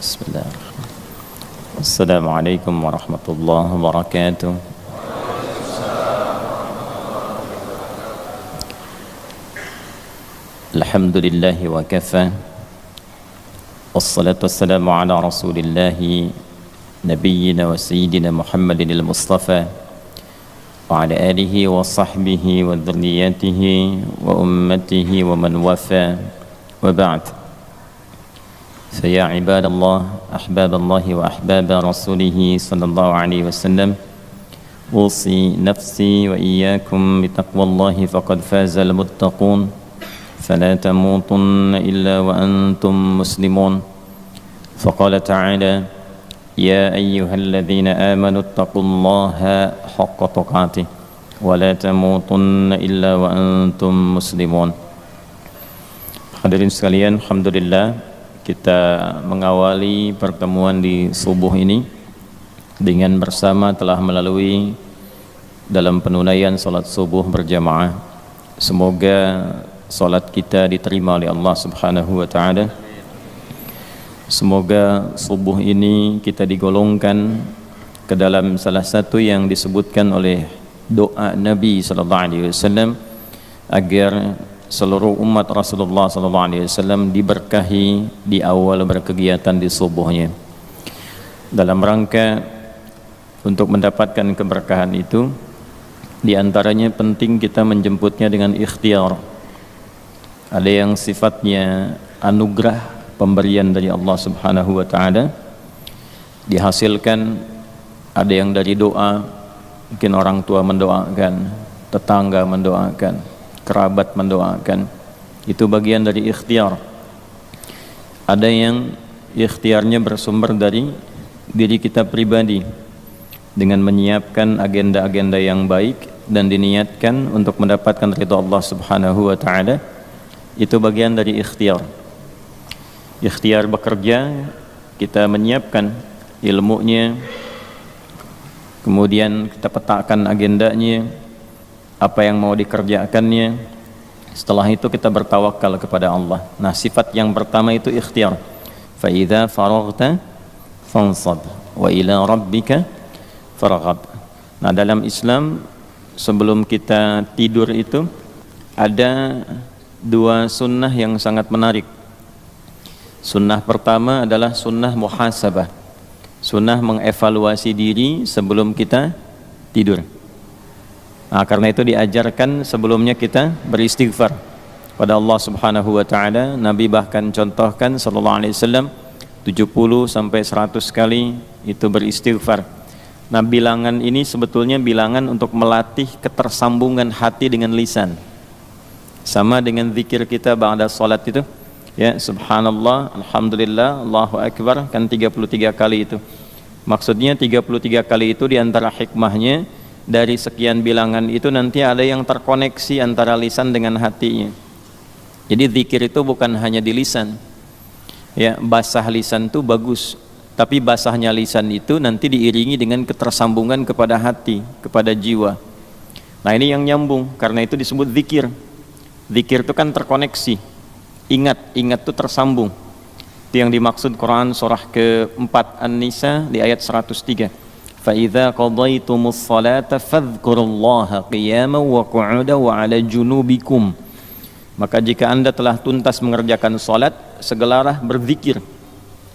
Bismillah. Assalamualaikum warahmatullahi wabarakatuh. Alhamdulillahi wa kafa. Wassalatu wassalamu ala rasulillahi nabiyyina wa sayyidina Muhammadin al-Mustafa wa ala alihi wa sahbihi wa dhurriyyatihi wa ummatihi wa man wafa wa ba'd. فيا عباد الله أحباب الله وأحباب رسوله صلى الله عليه وسلم أوصي نفسي وإياكم بتقوى الله فقد فاز المتقون فلا تموتن إلا وأنتم مسلمون فقال تعالى يا أيها الذين آمنوا اتقوا الله حق تقاته ولا تموتن إلا وأنتم مسلمون. Hadirin sekalian, alhamdulillah kita mengawali pertemuan di subuh ini dengan bersama telah melalui dalam penunaian salat subuh berjamaah. Semoga salat kita diterima oleh Allah Subhanahu wa taala. Semoga subuh ini kita digolongkan ke dalam salah satu yang disebutkan oleh doa Nabi sallallahu alaihi wasallam agar seluruh umat Rasulullah SAW diberkahi di awal berkegiatan di subuhnya. Dalam rangka untuk mendapatkan keberkahan itu, di antaranya penting kita menjemputnya dengan ikhtiar. Ada yang sifatnya anugerah pemberian dari Allah Subhanahu wa taala dihasilkan, ada yang dari doa, mungkin orang tua mendoakan, tetangga mendoakan, kerabat mendoakan, itu bagian dari ikhtiar. Ada yang ikhtiarnya bersumber dari diri kita pribadi dengan menyiapkan agenda-agenda yang baik dan diniatkan untuk mendapatkan ridha Allah Subhanahu wa taala, itu bagian dari ikhtiar. Ikhtiar bekerja, kita menyiapkan ilmunya, kemudian kita petakan agendanya, apa yang mau dikerjakannya. Setelah itu kita bertawakal kepada Allah. Nah, sifat yang pertama itu ikhtiar. Fa idza faraghta fansab wa ila rabbika farghab. Nah, dalam Islam sebelum kita tidur itu ada dua sunnah yang sangat menarik. Sunnah pertama adalah sunnah muhasabah, sunnah mengevaluasi diri sebelum kita tidur. Nah, karena itu diajarkan sebelumnya kita beristighfar pada Allah Subhanahu wa taala. Nabi bahkan contohkan sallallahu alaihi wasallam 70 sampai 100 kali itu beristighfar. Nah, bilangan ini sebetulnya bilangan untuk melatih ketersambungan hati dengan lisan. Sama dengan zikir kita ba'da salat itu, ya, subhanallah, alhamdulillah, Allahu akbar, kan 33 kali itu. Maksudnya 33 kali itu diantara hikmahnya, dari sekian bilangan itu nanti ada yang terkoneksi antara lisan dengan hatinya. Jadi zikir itu bukan hanya di lisan, ya, basah lisan itu bagus, tapi basahnya lisan itu nanti diiringi dengan ketersambungan kepada hati, kepada jiwa. Nah, ini yang nyambung, karena itu disebut zikir. Zikir itu kan terkoneksi, ingat itu tersambung. Itu yang dimaksud Quran surah ke-4 An-Nisa di ayat 103. فَإِذَا قَضَيْتُمُ الصَّلَاةَ فَاذْكُرُوا اللَّهَ قِيَامًا وَقُعُودًا وَعَلَى جُنُوبِكُمْ. Maka jika anda telah tuntas mengerjakan salat, segeralah berzikir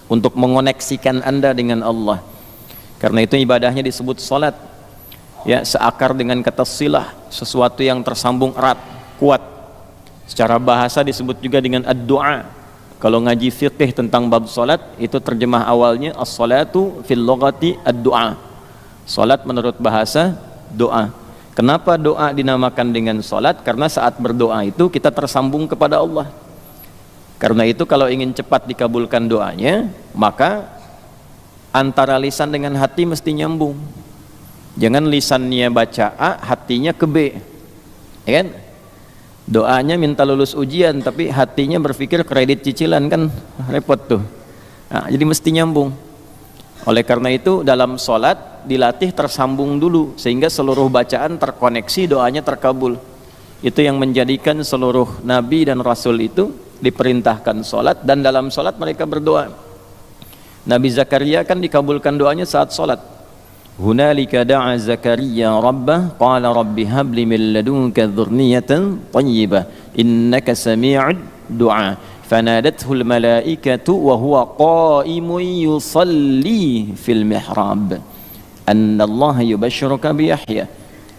untuk mengoneksikan anda dengan Allah. Karena itu ibadahnya disebut salat, ya, seakar dengan kata silah, sesuatu yang tersambung erat, kuat. Secara bahasa disebut juga dengan ad-du'a. Kalau ngaji fiqh tentang bab salat, itu terjemah awalnya as-salatu fil lughati ad-du'a. Salat menurut bahasa doa. Kenapa doa dinamakan dengan salat? Karena saat berdoa itu kita tersambung kepada Allah. Karena itu kalau ingin cepat dikabulkan doanya, maka antara lisan dengan hati mesti nyambung. Jangan lisannya baca A, hatinya ke B, ya kan? Doanya minta lulus ujian, tapi hatinya berpikir kredit cicilan, kan repot tuh. Nah, jadi mesti nyambung. Oleh karena itu dalam sholat dilatih tersambung dulu, sehingga seluruh bacaan terkoneksi, doanya terkabul. Itu yang menjadikan seluruh nabi dan rasul itu diperintahkan sholat, dan dalam sholat mereka berdoa. Nabi Zakaria kan dikabulkan doanya saat salat. Hunalika da'a Zakaria rabbah qala rabbi habli min ladunka dzurriyyatan thayyibah innaka sami'ud du'a fanadathu al-malaikatu wa huwa qa'imun yusalli fil mihrab anna Allah yubashshiruka bi Yahya.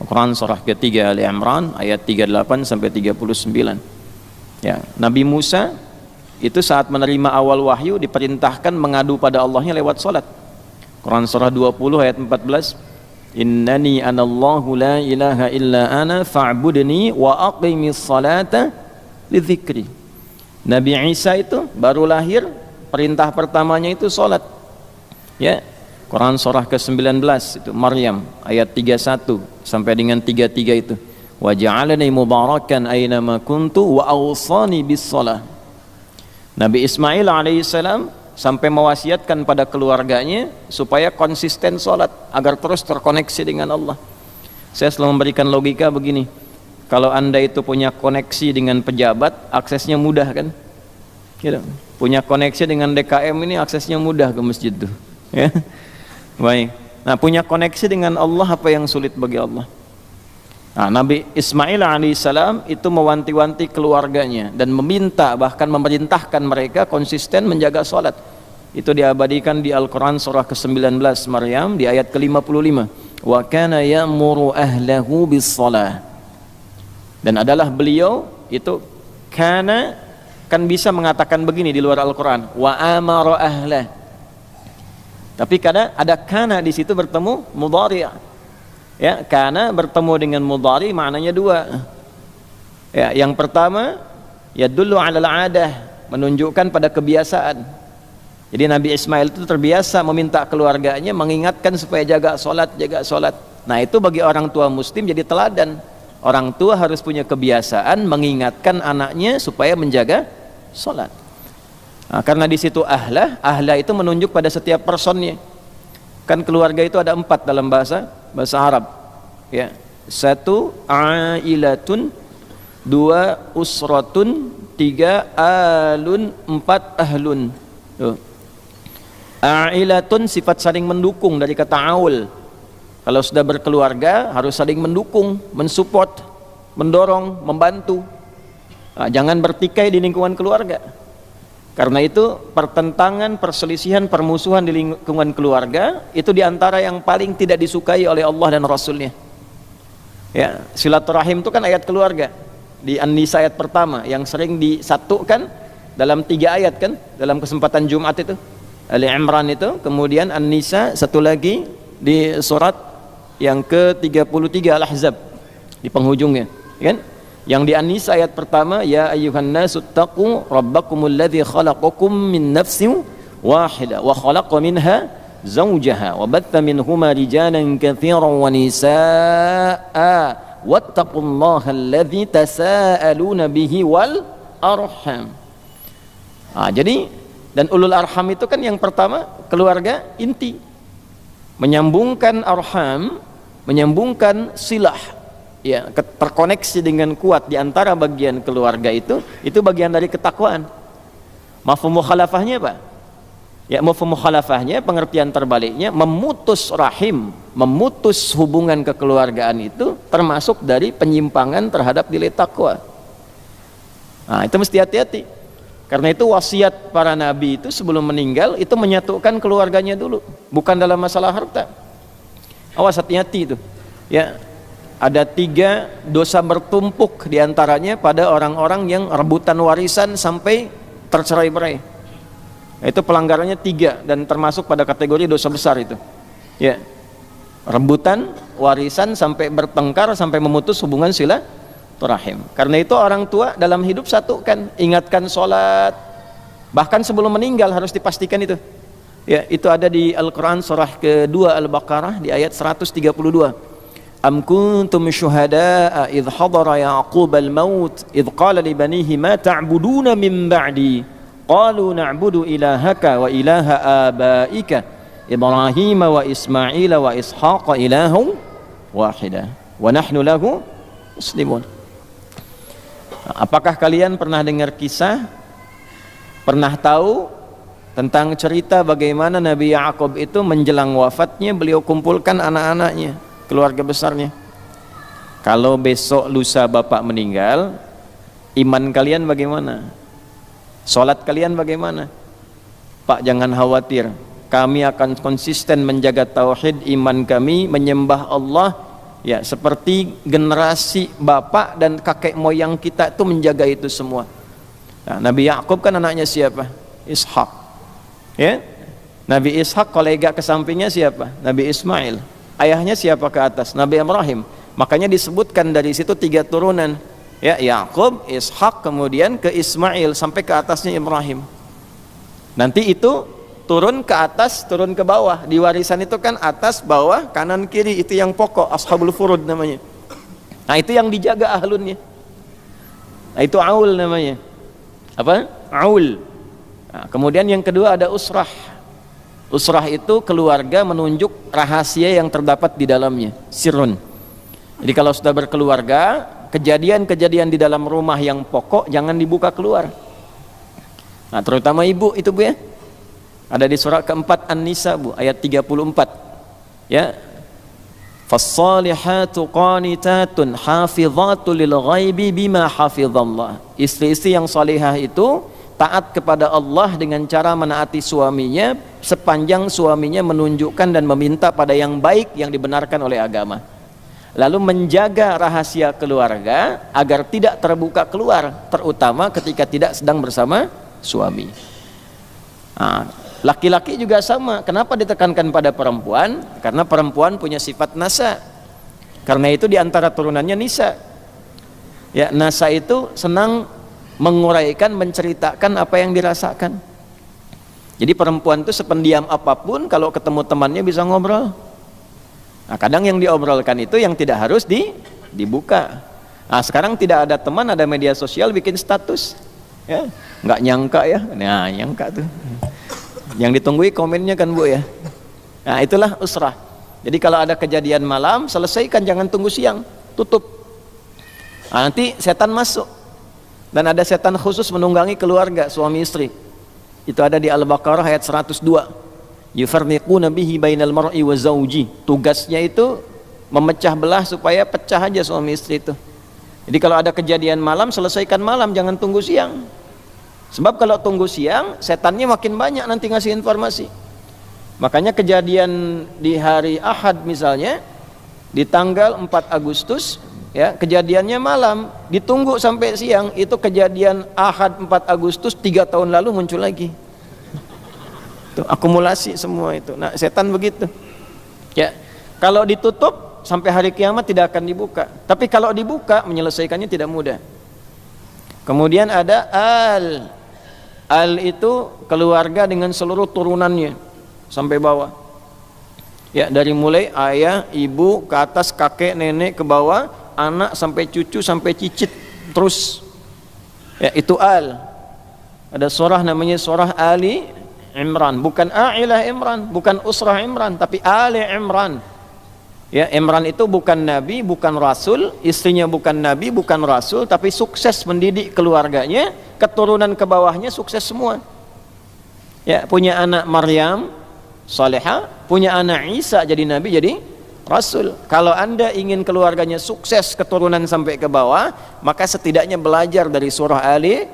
Quran surah ketiga Ali Imran ayat 38 sampai 39. Ya, Nabi Musa itu saat menerima awal wahyu diperintahkan mengadu pada Allahnya lewat salat. Quran surah 20 ayat 14, innani anallahu la ilaha illa ana fa'budni wa aqimis salata lidzikri. Nabi Isa itu baru lahir, perintah pertamanya itu salat. Ya, Quran surah ke-19 itu Maryam ayat 31 sampai dengan 33 itu. Wa ja'alani mubarakan aina ma kuntu wa awsani bis shalah. Nabi Ismail alaihissalam sampai mewasiatkan pada keluarganya supaya konsisten sholat agar terus terkoneksi dengan Allah. Saya selalu memberikan logika begini, kalau anda itu punya koneksi dengan pejabat, aksesnya mudah kan gitu. Punya koneksi dengan DKM ini aksesnya mudah ke masjid tuh ya. Baik, nah punya koneksi dengan Allah apa yang sulit bagi Allah? Nah, Nabi Ismail alaihissalam itu mewanti-wanti keluarganya dan meminta, bahkan memerintahkan mereka konsisten menjaga sholat. Itu diabadikan di Al-Quran surah ke-19 Maryam di ayat ke-55. Wa kana ya'muru ahlahu bis-shalah. Dan adalah beliau itu kana kan bisa mengatakan begini di luar Al-Quran, wa amara ahlah. Tapi kadang ada kana di situ bertemu mudhari'. Ya, karena bertemu dengan mudhari maknanya dua. Ya, yang pertama yadullu 'alal 'adah, menunjukkan pada kebiasaan. Jadi Nabi Ismail itu terbiasa meminta keluarganya mengingatkan supaya jaga sholat. Nah, itu bagi orang tua muslim jadi teladan. Orang tua harus punya kebiasaan mengingatkan anaknya supaya menjaga sholat. Nah, karena di situ ahlah itu menunjuk pada setiap personnya. Kan keluarga itu ada 4 dalam bahasa Arab ya. 1 ailatun, 2 usratun, 3 alun, 4 ahlun. Tuh. Ailatun sifat saling mendukung dari kata aul. Kalau sudah berkeluarga harus saling mendukung, mensupport, mendorong, membantu. Nah, jangan bertikai di lingkungan keluarga. Karena itu pertentangan, perselisihan, permusuhan di lingkungan keluarga itu diantara yang paling tidak disukai oleh Allah dan Rasulnya. Ya, silaturahim itu kan ayat keluarga di An-Nisa ayat pertama yang sering disatukan dalam 3 ayat kan dalam kesempatan Jumat itu. Ali Imran itu, kemudian An-Nisa, satu lagi di surat yang ke-33 Al-Ahzab di penghujungnya, kan? Yang di An-Nisa ayat pertama, ya ayyuhan nasu taqu rabbakumul ladzi khalaqakum min nafsin wahidah wa khalaqa minha zawjaha wa batta minhuma rijalan katsiran wa nisaa wattaqullaha alladzi tasaaluna bihi wal arham. Jadi dan ulul arham itu kan yang pertama keluarga inti, menyambungkan arham, menyambungkan silah. Ya, terkoneksi dengan kuat di antara bagian keluarga itu bagian dari ketakwaan. Mafhum mukhalafahnya apa? Ya, mafhum mukhalafahnya, pengertian terbaliknya, memutus rahim, memutus hubungan kekeluargaan itu termasuk dari penyimpangan terhadap nilai takwa. Nah, itu mesti hati-hati. Karena itu wasiat para nabi itu sebelum meninggal itu menyatukan keluarganya dulu, bukan dalam masalah harta. Awas, hati-hati itu. Ya. Ada 3 dosa bertumpuk diantaranya pada orang-orang yang rebutan warisan sampai tercerai-berai. Itu pelanggarannya 3 dan termasuk pada kategori dosa besar itu. Ya, rebutan warisan sampai bertengkar sampai memutus hubungan silaturahim. Karena itu orang tua dalam hidup satukan, ingatkan sholat, bahkan sebelum meninggal harus dipastikan itu. Ya, itu ada di Al-Quran surah ke-2 Al-Baqarah di ayat 132. Am kuntum syuhada'a idh hadara Ya'qub al-maut idh qala li banihi ma ta'buduna min ba'di qalu na'budu ilahaka wa ilaha abaika Ibrahim wa Ismail wa Ishaq ilahun wahida wa nahnu lahu muslimun. Apakah kalian pernah dengar kisah, pernah tahu tentang cerita bagaimana Nabi Ya'qub itu menjelang wafatnya beliau kumpulkan anak-anaknya, keluarga besarnya. Kalau besok lusa bapak meninggal, iman kalian bagaimana? Salat kalian bagaimana? Pak, jangan khawatir, kami akan konsisten menjaga tauhid, iman kami menyembah Allah ya seperti generasi bapak dan kakek moyang kita itu menjaga itu semua. Nah, Nabi Ya'qub kan anaknya siapa? Ishak. Ya, Nabi Ishak kolega ke sampingnya siapa? Nabi Ismail. Ayahnya siapa ke atas? Nabi Ibrahim. Makanya disebutkan dari situ 3 turunan. Ya, Ya'qub, Ishak, kemudian ke Ismail sampai ke atasnya Ibrahim. Nanti itu turun ke atas, turun ke bawah. Di warisan itu kan atas, bawah, kanan, kiri, itu yang pokok, ashabul furud namanya. Nah, itu yang dijaga ahlunnya. Nah, itu aul namanya. Apa? Aul. Nah, kemudian yang kedua ada usrah. Usrah itu keluarga menunjuk rahasia yang terdapat di dalamnya, sirrun. Jadi kalau sudah berkeluarga, kejadian-kejadian di dalam rumah yang pokok jangan dibuka keluar. Nah, terutama ibu itu, Bu ya. Ada di surah keempat An-Nisa, Bu, ayat 34. Ya. Fas-salihatu qanitatun hafizatu lil ghaibi bima hafizallah. Istri-istri yang salihah itu taat kepada Allah dengan cara menaati suaminya sepanjang suaminya menunjukkan dan meminta pada yang baik yang dibenarkan oleh agama. Lalu menjaga rahasia keluarga agar tidak terbuka keluar, terutama ketika tidak sedang bersama suami. Nah, laki-laki juga sama. Kenapa ditekankan pada perempuan? Karena perempuan punya sifat nasa. Karena itu diantara turunannya nisa. Ya, nasa itu senang menguraikan, menceritakan apa yang dirasakan. Jadi perempuan itu sependiam apapun, kalau ketemu temannya bisa ngobrol. Nah, kadang yang diobrolkan itu yang tidak harus dibuka. Nah, sekarang tidak ada teman, ada media sosial, bikin status. Ya, nggak nyangka ya. Nah, nyangka tuh. Yang ditunggui komennya kan, Bu ya. Nah, itulah usrah. Jadi kalau ada kejadian malam, selesaikan, jangan tunggu siang, tutup. Nah, nanti setan masuk. Dan ada setan khusus menunggangi keluarga suami istri. Itu ada di Al-Baqarah ayat 102. Yufarriquna bihi bainal mar'i wa zawji. Tugasnya itu memecah belah supaya pecah aja suami istri itu. Jadi kalau ada kejadian malam, selesaikan malam, jangan tunggu siang. Sebab kalau tunggu siang, setannya makin banyak nanti ngasih informasi. Makanya kejadian di hari Ahad misalnya, di tanggal 4 Agustus, ya, kejadiannya malam, ditunggu sampai siang, itu kejadian Ahad 4 Agustus 3 tahun lalu muncul lagi. Tuh, akumulasi semua itu. Nah, setan begitu. Ya, kalau ditutup sampai hari kiamat tidak akan dibuka. Tapi kalau dibuka, menyelesaikannya tidak mudah. Kemudian ada Al itu keluarga dengan seluruh turunannya sampai bawah. Ya, dari mulai ayah, ibu, ke atas kakek, nenek, ke bawah, anak sampai cucu sampai cicit terus. Ya, itu Al. Ada surah namanya surah Ali Imran, bukan Ailah Imran, bukan Usrah Imran, tapi Ali Imran. Ya, Imran itu bukan nabi, bukan rasul, istrinya bukan nabi, bukan rasul, tapi sukses mendidik keluarganya, keturunan ke bawahnya sukses semua. Ya, punya anak Maryam salihah, punya anak Isa jadi nabi, jadi rasul. Kalau Anda ingin keluarganya sukses keturunan sampai ke bawah, maka setidaknya belajar dari surah Ali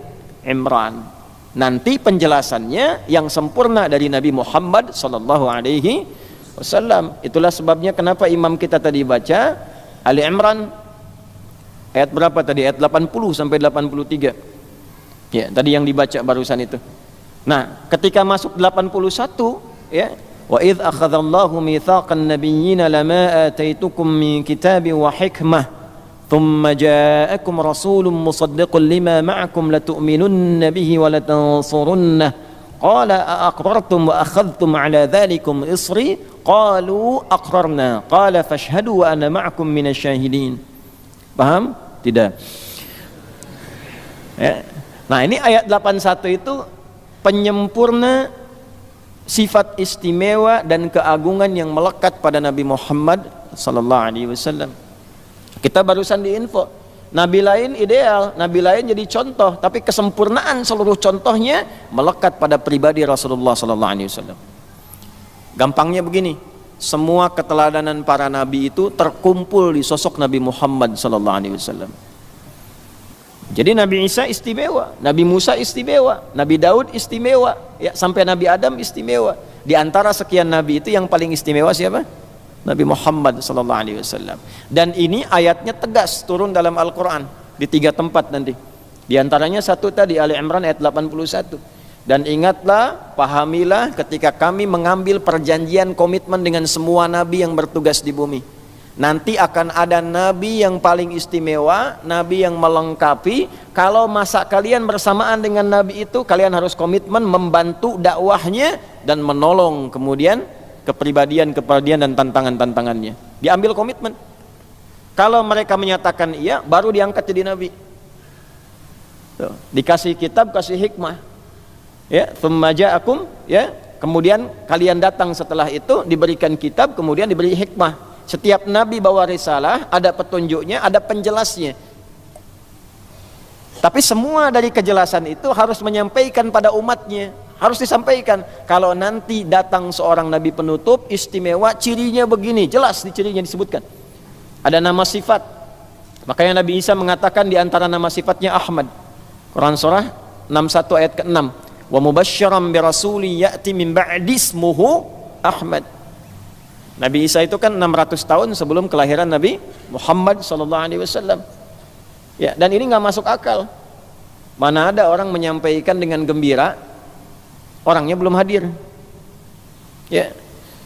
Imran. Nanti penjelasannya yang sempurna dari Nabi Muhammad sallallahu alaihi wasallam. Itulah sebabnya kenapa imam kita tadi baca Ali Imran ayat berapa tadi? Ayat 80 sampai 83. Ya, tadi yang dibaca barusan itu. Nah, ketika masuk 81, ya, wa idz akhadallahu mitsaqan nabiyyina lama ataitukum min kitabin wa hikmah thumma ja'akum rasulun musaddiqun lima ma'akum latu'minunna bihi wa latansurunnah qala aqrartum wa akhadhtum ala dhalikum isri qalu aqrarna qala fashhadu wa ana ma'akum minasyahidin. Paham? Tidak. Ya. Nah, ini ayat 81 itu penyempurna sifat istimewa dan keagungan yang melekat pada Nabi Muhammad sallallahu alaihi wasallam. Kita barusan diinfo Nabi lain ideal, nabi lain jadi contoh, tapi kesempurnaan seluruh contohnya melekat pada pribadi Rasulullah sallallahu alaihi wasallam. Gampangnya begini, semua keteladanan para nabi itu terkumpul di sosok Nabi Muhammad sallallahu alaihi wasallam. Jadi Nabi Isa istimewa, Nabi Musa istimewa, Nabi Daud istimewa, ya sampai Nabi Adam istimewa. Di antara sekian nabi itu yang paling istimewa siapa? Nabi Muhammad sallallahu alaihi wasallam. Dan ini ayatnya tegas turun dalam Al-Qur'an di 3 tempat nanti. Di antaranya satu tadi Ali Imran ayat 81. Dan ingatlah, pahamilah ketika kami mengambil perjanjian komitmen dengan semua nabi yang bertugas di bumi. Nanti akan ada nabi yang paling istimewa, nabi yang melengkapi. Kalau masa kalian bersamaan dengan nabi itu, kalian harus komitmen membantu dakwahnya dan menolong kemudian kepribadian dan tantangan-tantangannya. Diambil komitmen. Kalau mereka menyatakan iya, baru diangkat jadi nabi. Tuh, dikasih kitab, kasih hikmah. Ya, tsumma ja'akum, ya. Kemudian kalian datang setelah itu diberikan kitab, kemudian diberi hikmah. Setiap nabi bawa risalah, ada petunjuknya, ada penjelasnya. Tapi semua dari kejelasan itu harus menyampaikan pada umatnya. Harus disampaikan. Kalau nanti datang seorang nabi penutup istimewa, cirinya begini, jelas di cirinya disebutkan. Ada nama sifat. Makanya Nabi Isa mengatakan di antara nama sifatnya Ahmad. Quran surah 61 ayat ke-6. Wa mubasysyiran bi rasuli ya'ti min ba'di ismuhu Ahmad. Nabi Isa itu kan 600 tahun sebelum kelahiran Nabi Muhammad sallallahu alaihi wasallam. Ya, dan ini enggak masuk akal. Mana ada orang menyampaikan dengan gembira, orangnya belum hadir. Ya,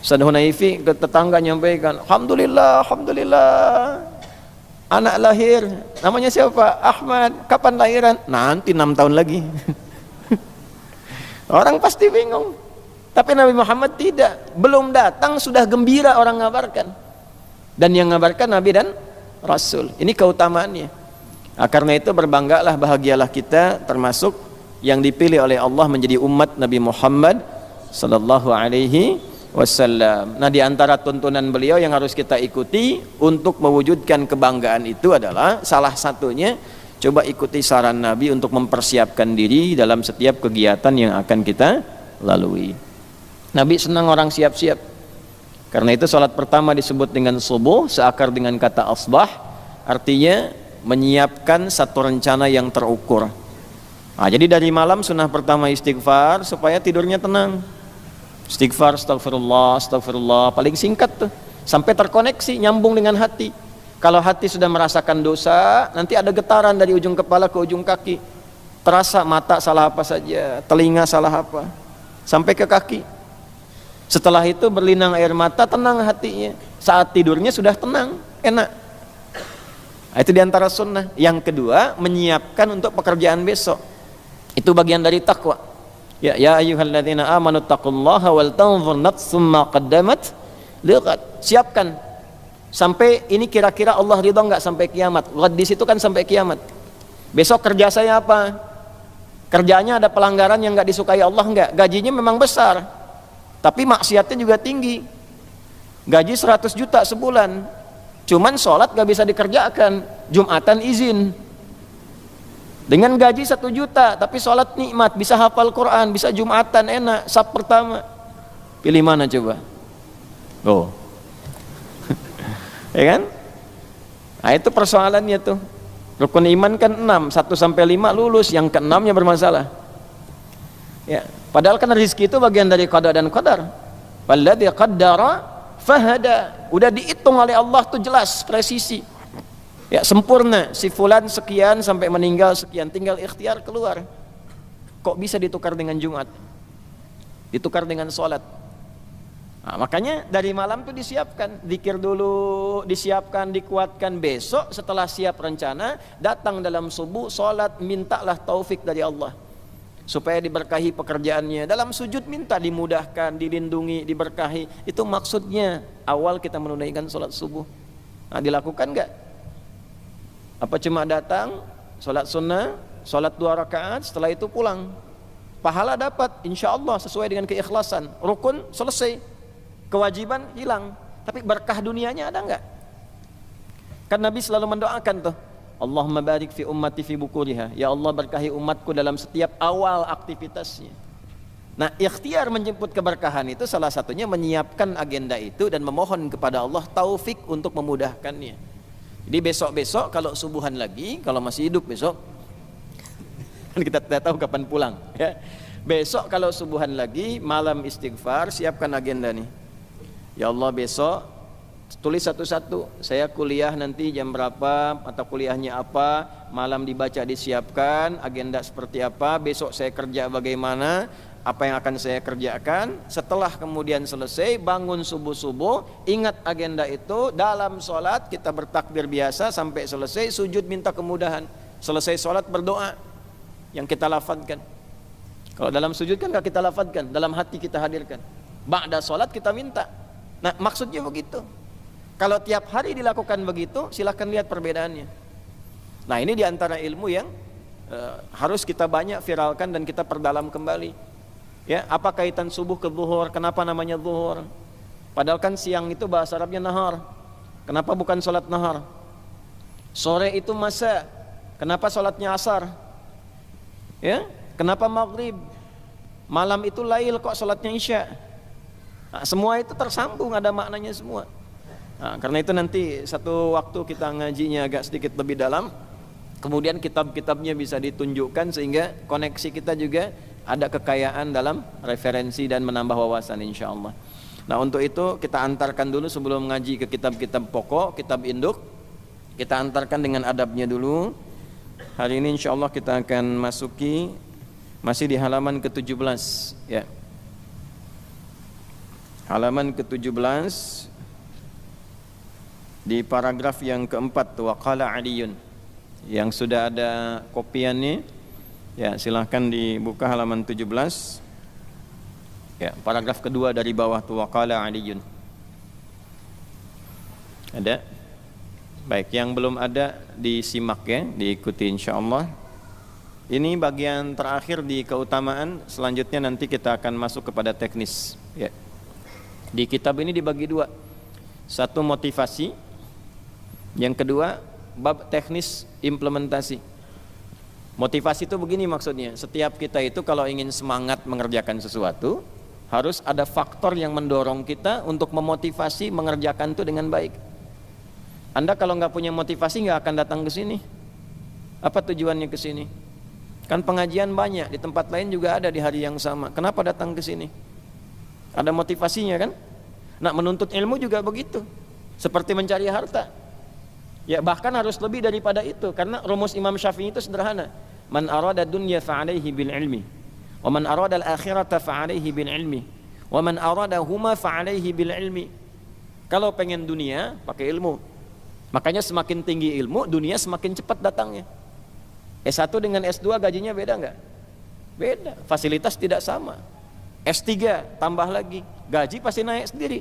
Ustaz Hunaifi ke tetangga nyampaikan, alhamdulillah, anak lahir, namanya siapa? Ahmad. Kapan lahiran? Nanti 6 tahun lagi. Orang pasti bingung. Tapi Nabi Muhammad tidak, belum datang sudah gembira orang ngabarkan. Dan yang ngabarkan Nabi dan Rasul. Ini keutamaannya. Nah, karena itu berbanggalah, bahagialah kita termasuk yang dipilih oleh Allah menjadi umat Nabi Muhammad sallallahu alaihi wasallam. Nah, di antara tuntunan beliau yang harus kita ikuti untuk mewujudkan kebanggaan itu adalah salah satunya coba ikuti saran Nabi untuk mempersiapkan diri dalam setiap kegiatan yang akan kita lalui. Nabi senang orang siap-siap. Karena itu salat pertama disebut dengan subuh, seakar dengan kata asbah, artinya menyiapkan satu rencana yang terukur. Nah, jadi dari malam sunnah pertama istighfar supaya tidurnya tenang. Istighfar, astagfirullah, paling singkat tuh, sampai terkoneksi, nyambung dengan hati. Kalau hati sudah merasakan dosa, nanti ada getaran dari ujung kepala ke ujung kaki. Terasa mata salah apa saja, telinga salah apa, sampai ke kaki. Setelah itu berlinang air mata, tenang hatinya. Saat tidurnya sudah tenang, enak. Nah, itu diantara sunnah. Yang kedua, menyiapkan untuk pekerjaan besok. Itu bagian dari takwa. Ya ayyuhalladzina amanu taqullaha wal tanzur nafsum ma qaddamat liqad. Siapkan. Sampai ini kira-kira Allah ridha enggak sampai kiamat. Di situ kan sampai kiamat. Besok kerja saya apa? Kerjanya ada pelanggaran yang enggak disukai Allah enggak? Gajinya memang besar. Tapi maksiatnya juga tinggi. Gaji 100 juta sebulan. Cuman sholat gak bisa dikerjakan. Jumatan izin. Dengan gaji 1 juta, tapi sholat nikmat, bisa hafal Quran, bisa Jumatan enak, sab pertama. Pilih mana coba? Oh. Ya kan? Nah, itu persoalannya tuh. Rukun iman kan 6, 1 sampai 5 lulus, yang ke-6-nya bermasalah. Ya, padahal kan rezeki itu bagian dari qada dan qadar. Walladzi qaddara fahada. Udah dihitung oleh Allah tuh jelas, presisi. Ya, sempurna. Si fulan sekian sampai meninggal sekian, tinggal ikhtiar keluar. Kok bisa ditukar dengan Jumat? Ditukar dengan sholat. Nah, makanya dari malam tuh disiapkan, zikir dulu, disiapkan, dikuatkan. Besok setelah siap rencana, datang dalam subuh, sholat, mintalah taufik dari Allah supaya diberkahi pekerjaannya. Dalam sujud minta dimudahkan, dilindungi, diberkahi. Itu maksudnya awal kita menunaikan sholat subuh. Nah, dilakukan enggak? Apa cuma datang, sholat sunnah, sholat 2 rakaat, setelah itu pulang? Pahala dapat, insya Allah sesuai dengan keikhlasan. Rukun selesai, kewajiban hilang. Tapi berkah dunianya ada enggak? Kan Nabi selalu mendoakan tuh, Allahumma barik fi ummati fi bukuriha. Ya Allah, berkahi umatku dalam setiap awal aktivitasnya. Nah, ikhtiar menjemput keberkahan itu salah satunya menyiapkan agenda itu dan memohon kepada Allah taufik untuk memudahkannya. Jadi besok-besok kalau subuhan lagi, kalau masih hidup besok, kan kita tidak tahu kapan pulang, ya. Besok kalau subuhan lagi, malam istighfar, siapkan agenda nih. Ya Allah, besok tulis satu-satu, saya kuliah nanti jam berapa, mata kuliahnya apa, malam dibaca disiapkan, agenda seperti apa, besok saya kerja bagaimana, apa yang akan saya kerjakan. Setelah kemudian selesai, bangun subuh-subuh, ingat agenda itu, dalam sholat kita bertakbir biasa sampai selesai, sujud minta kemudahan, selesai sholat berdoa yang kita lafadzkan. Kalau dalam sujud kan gak kita lafadzkan, dalam hati kita hadirkan. Ba'da sholat kita minta. Nah, maksudnya begitu. Kalau tiap hari dilakukan begitu, silahkan lihat perbedaannya. Nah, ini diantara ilmu yang harus kita banyak viralkan dan kita perdalam kembali. Ya, apa kaitan subuh ke zuhur? Kenapa namanya zuhur? Padahal kan siang itu bahasa Arabnya nahar. Kenapa bukan sholat nahar? Sore itu masa. Kenapa sholatnya asar? Ya, kenapa maghrib? Malam itu lail, kok sholatnya isya? Nah, semua itu tersambung, ada maknanya semua. Nah, karena itu nanti satu waktu kita ngajinya agak sedikit lebih dalam, kemudian kitab-kitabnya bisa ditunjukkan sehingga koneksi kita juga ada kekayaan dalam referensi dan menambah wawasan insyaallah. Nah, untuk itu kita antarkan dulu sebelum ngaji ke kitab-kitab pokok, kitab induk. Kita antarkan dengan adabnya dulu. Hari ini insyaallah kita akan masuki masih di halaman ke-17, ya. Halaman ke-17 di paragraf yang keempat, waqala Aliyun. Yang sudah ada kopiannya, ya silahkan dibuka halaman 17. Ya, paragraf kedua dari bawah tu, waqala Aliyun. Ada? Baik, yang belum ada disimak ya, diikuti insyaallah. Ini bagian terakhir di keutamaan, selanjutnya nanti kita akan masuk kepada teknis, ya. Di kitab ini dibagi dua. Satu motivasi, yang kedua bab teknis implementasi. Motivasi itu begini maksudnya, setiap kita itu kalau ingin semangat mengerjakan sesuatu, harus ada faktor yang mendorong kita untuk memotivasi mengerjakan itu dengan baik. Anda kalau nggak punya motivasi nggak akan datang ke sini. Apa tujuannya ke sini? Kan pengajian banyak, di tempat lain juga ada di hari yang sama. Kenapa datang ke sini? Ada motivasinya kan? Nah, menuntut ilmu juga begitu. Seperti mencari harta. Ya, bahkan harus lebih daripada itu, karena rumus Imam Syafi'i itu sederhana. Man arada dunya fa'alaihi bil ilmi, wa man arada al-akhirata fa'alaihi bil ilmi, wa man arada huma fa'alaihi bil ilmi. Kalau pengen dunia, pakai ilmu. Makanya semakin tinggi ilmu, dunia semakin cepat datangnya. S1 dengan S2 gajinya beda enggak? Beda, fasilitas tidak sama. S3 tambah lagi, gaji pasti naik sendiri.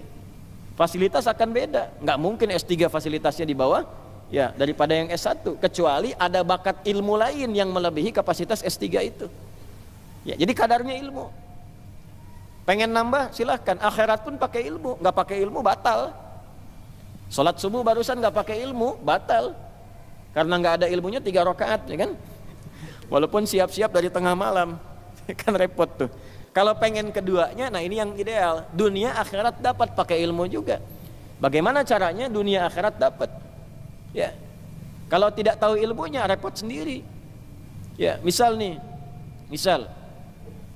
Fasilitas akan beda. Enggak mungkin S3 fasilitasnya di bawah ya daripada yang S1, kecuali ada bakat ilmu lain yang melebihi kapasitas S3 itu. Ya, jadi kadarnya ilmu. Pengen nambah silahkan, akhirat pun pakai ilmu, nggak pakai ilmu batal. Sholat subuh barusan nggak pakai ilmu batal, karena nggak ada ilmunya 3 rakaat, ya kan? Walaupun siap-siap dari tengah malam, kan repot tuh. Kalau pengen keduanya, nah ini yang ideal, dunia akhirat dapat pakai ilmu juga. Bagaimana caranya dunia akhirat dapat? Ya, kalau tidak tahu ilmunya repot sendiri. Ya, misal nih,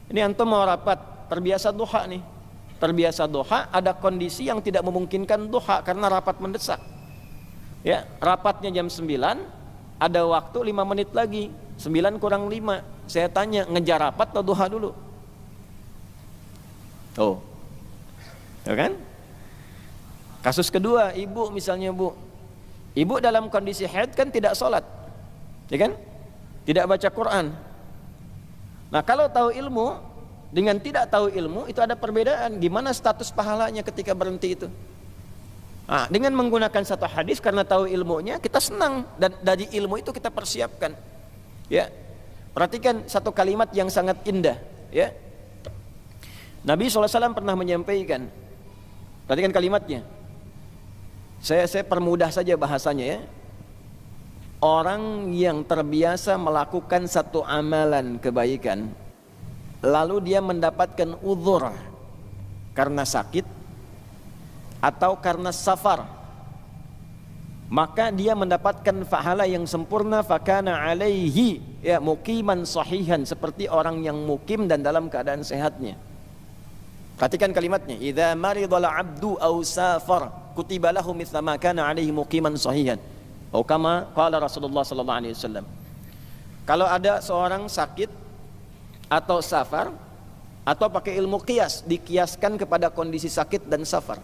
ini antum mau rapat, terbiasa duha nih, terbiasa duha, ada kondisi yang tidak memungkinkan duha karena rapat mendesak. Ya, rapatnya jam 9, ada waktu 5 menit lagi, 9 kurang 5. Saya tanya, ngejar rapat atau duha dulu? Oh, ya kan? Kasus kedua, ibu misalnya ibu dalam kondisi haid kan tidak sholat, ya kan? Tidak baca Quran. Nah, kalau tahu ilmu dengan tidak tahu ilmu itu ada perbedaan. Gimana status pahalanya ketika berhenti itu? Nah, dengan menggunakan satu hadis karena tahu ilmunya kita senang, dan dari ilmu itu kita persiapkan. Ya, perhatikan satu kalimat yang sangat indah. Ya, Nabi SAW pernah menyampaikan. Perhatikan kalimatnya. Saya permudah saja bahasanya ya. Orang yang terbiasa melakukan satu amalan kebaikan, lalu dia mendapatkan uzur karena sakit atau karena safar, maka dia mendapatkan pahala yang sempurna, fakana alaihi ya muqiman sahihan, seperti orang yang mukim dan dalam keadaan sehatnya. Perhatikan kalimatnya, idza maridal abdu aw safar kutiba lahu mithla ma kana alaihi muqiman sahihan. Atau kama qala Rasulullah sallallahu alaihi wasallam. Kalau ada seorang sakit atau safar, atau pakai ilmu qiyas, dikiaskan kepada kondisi sakit dan safar,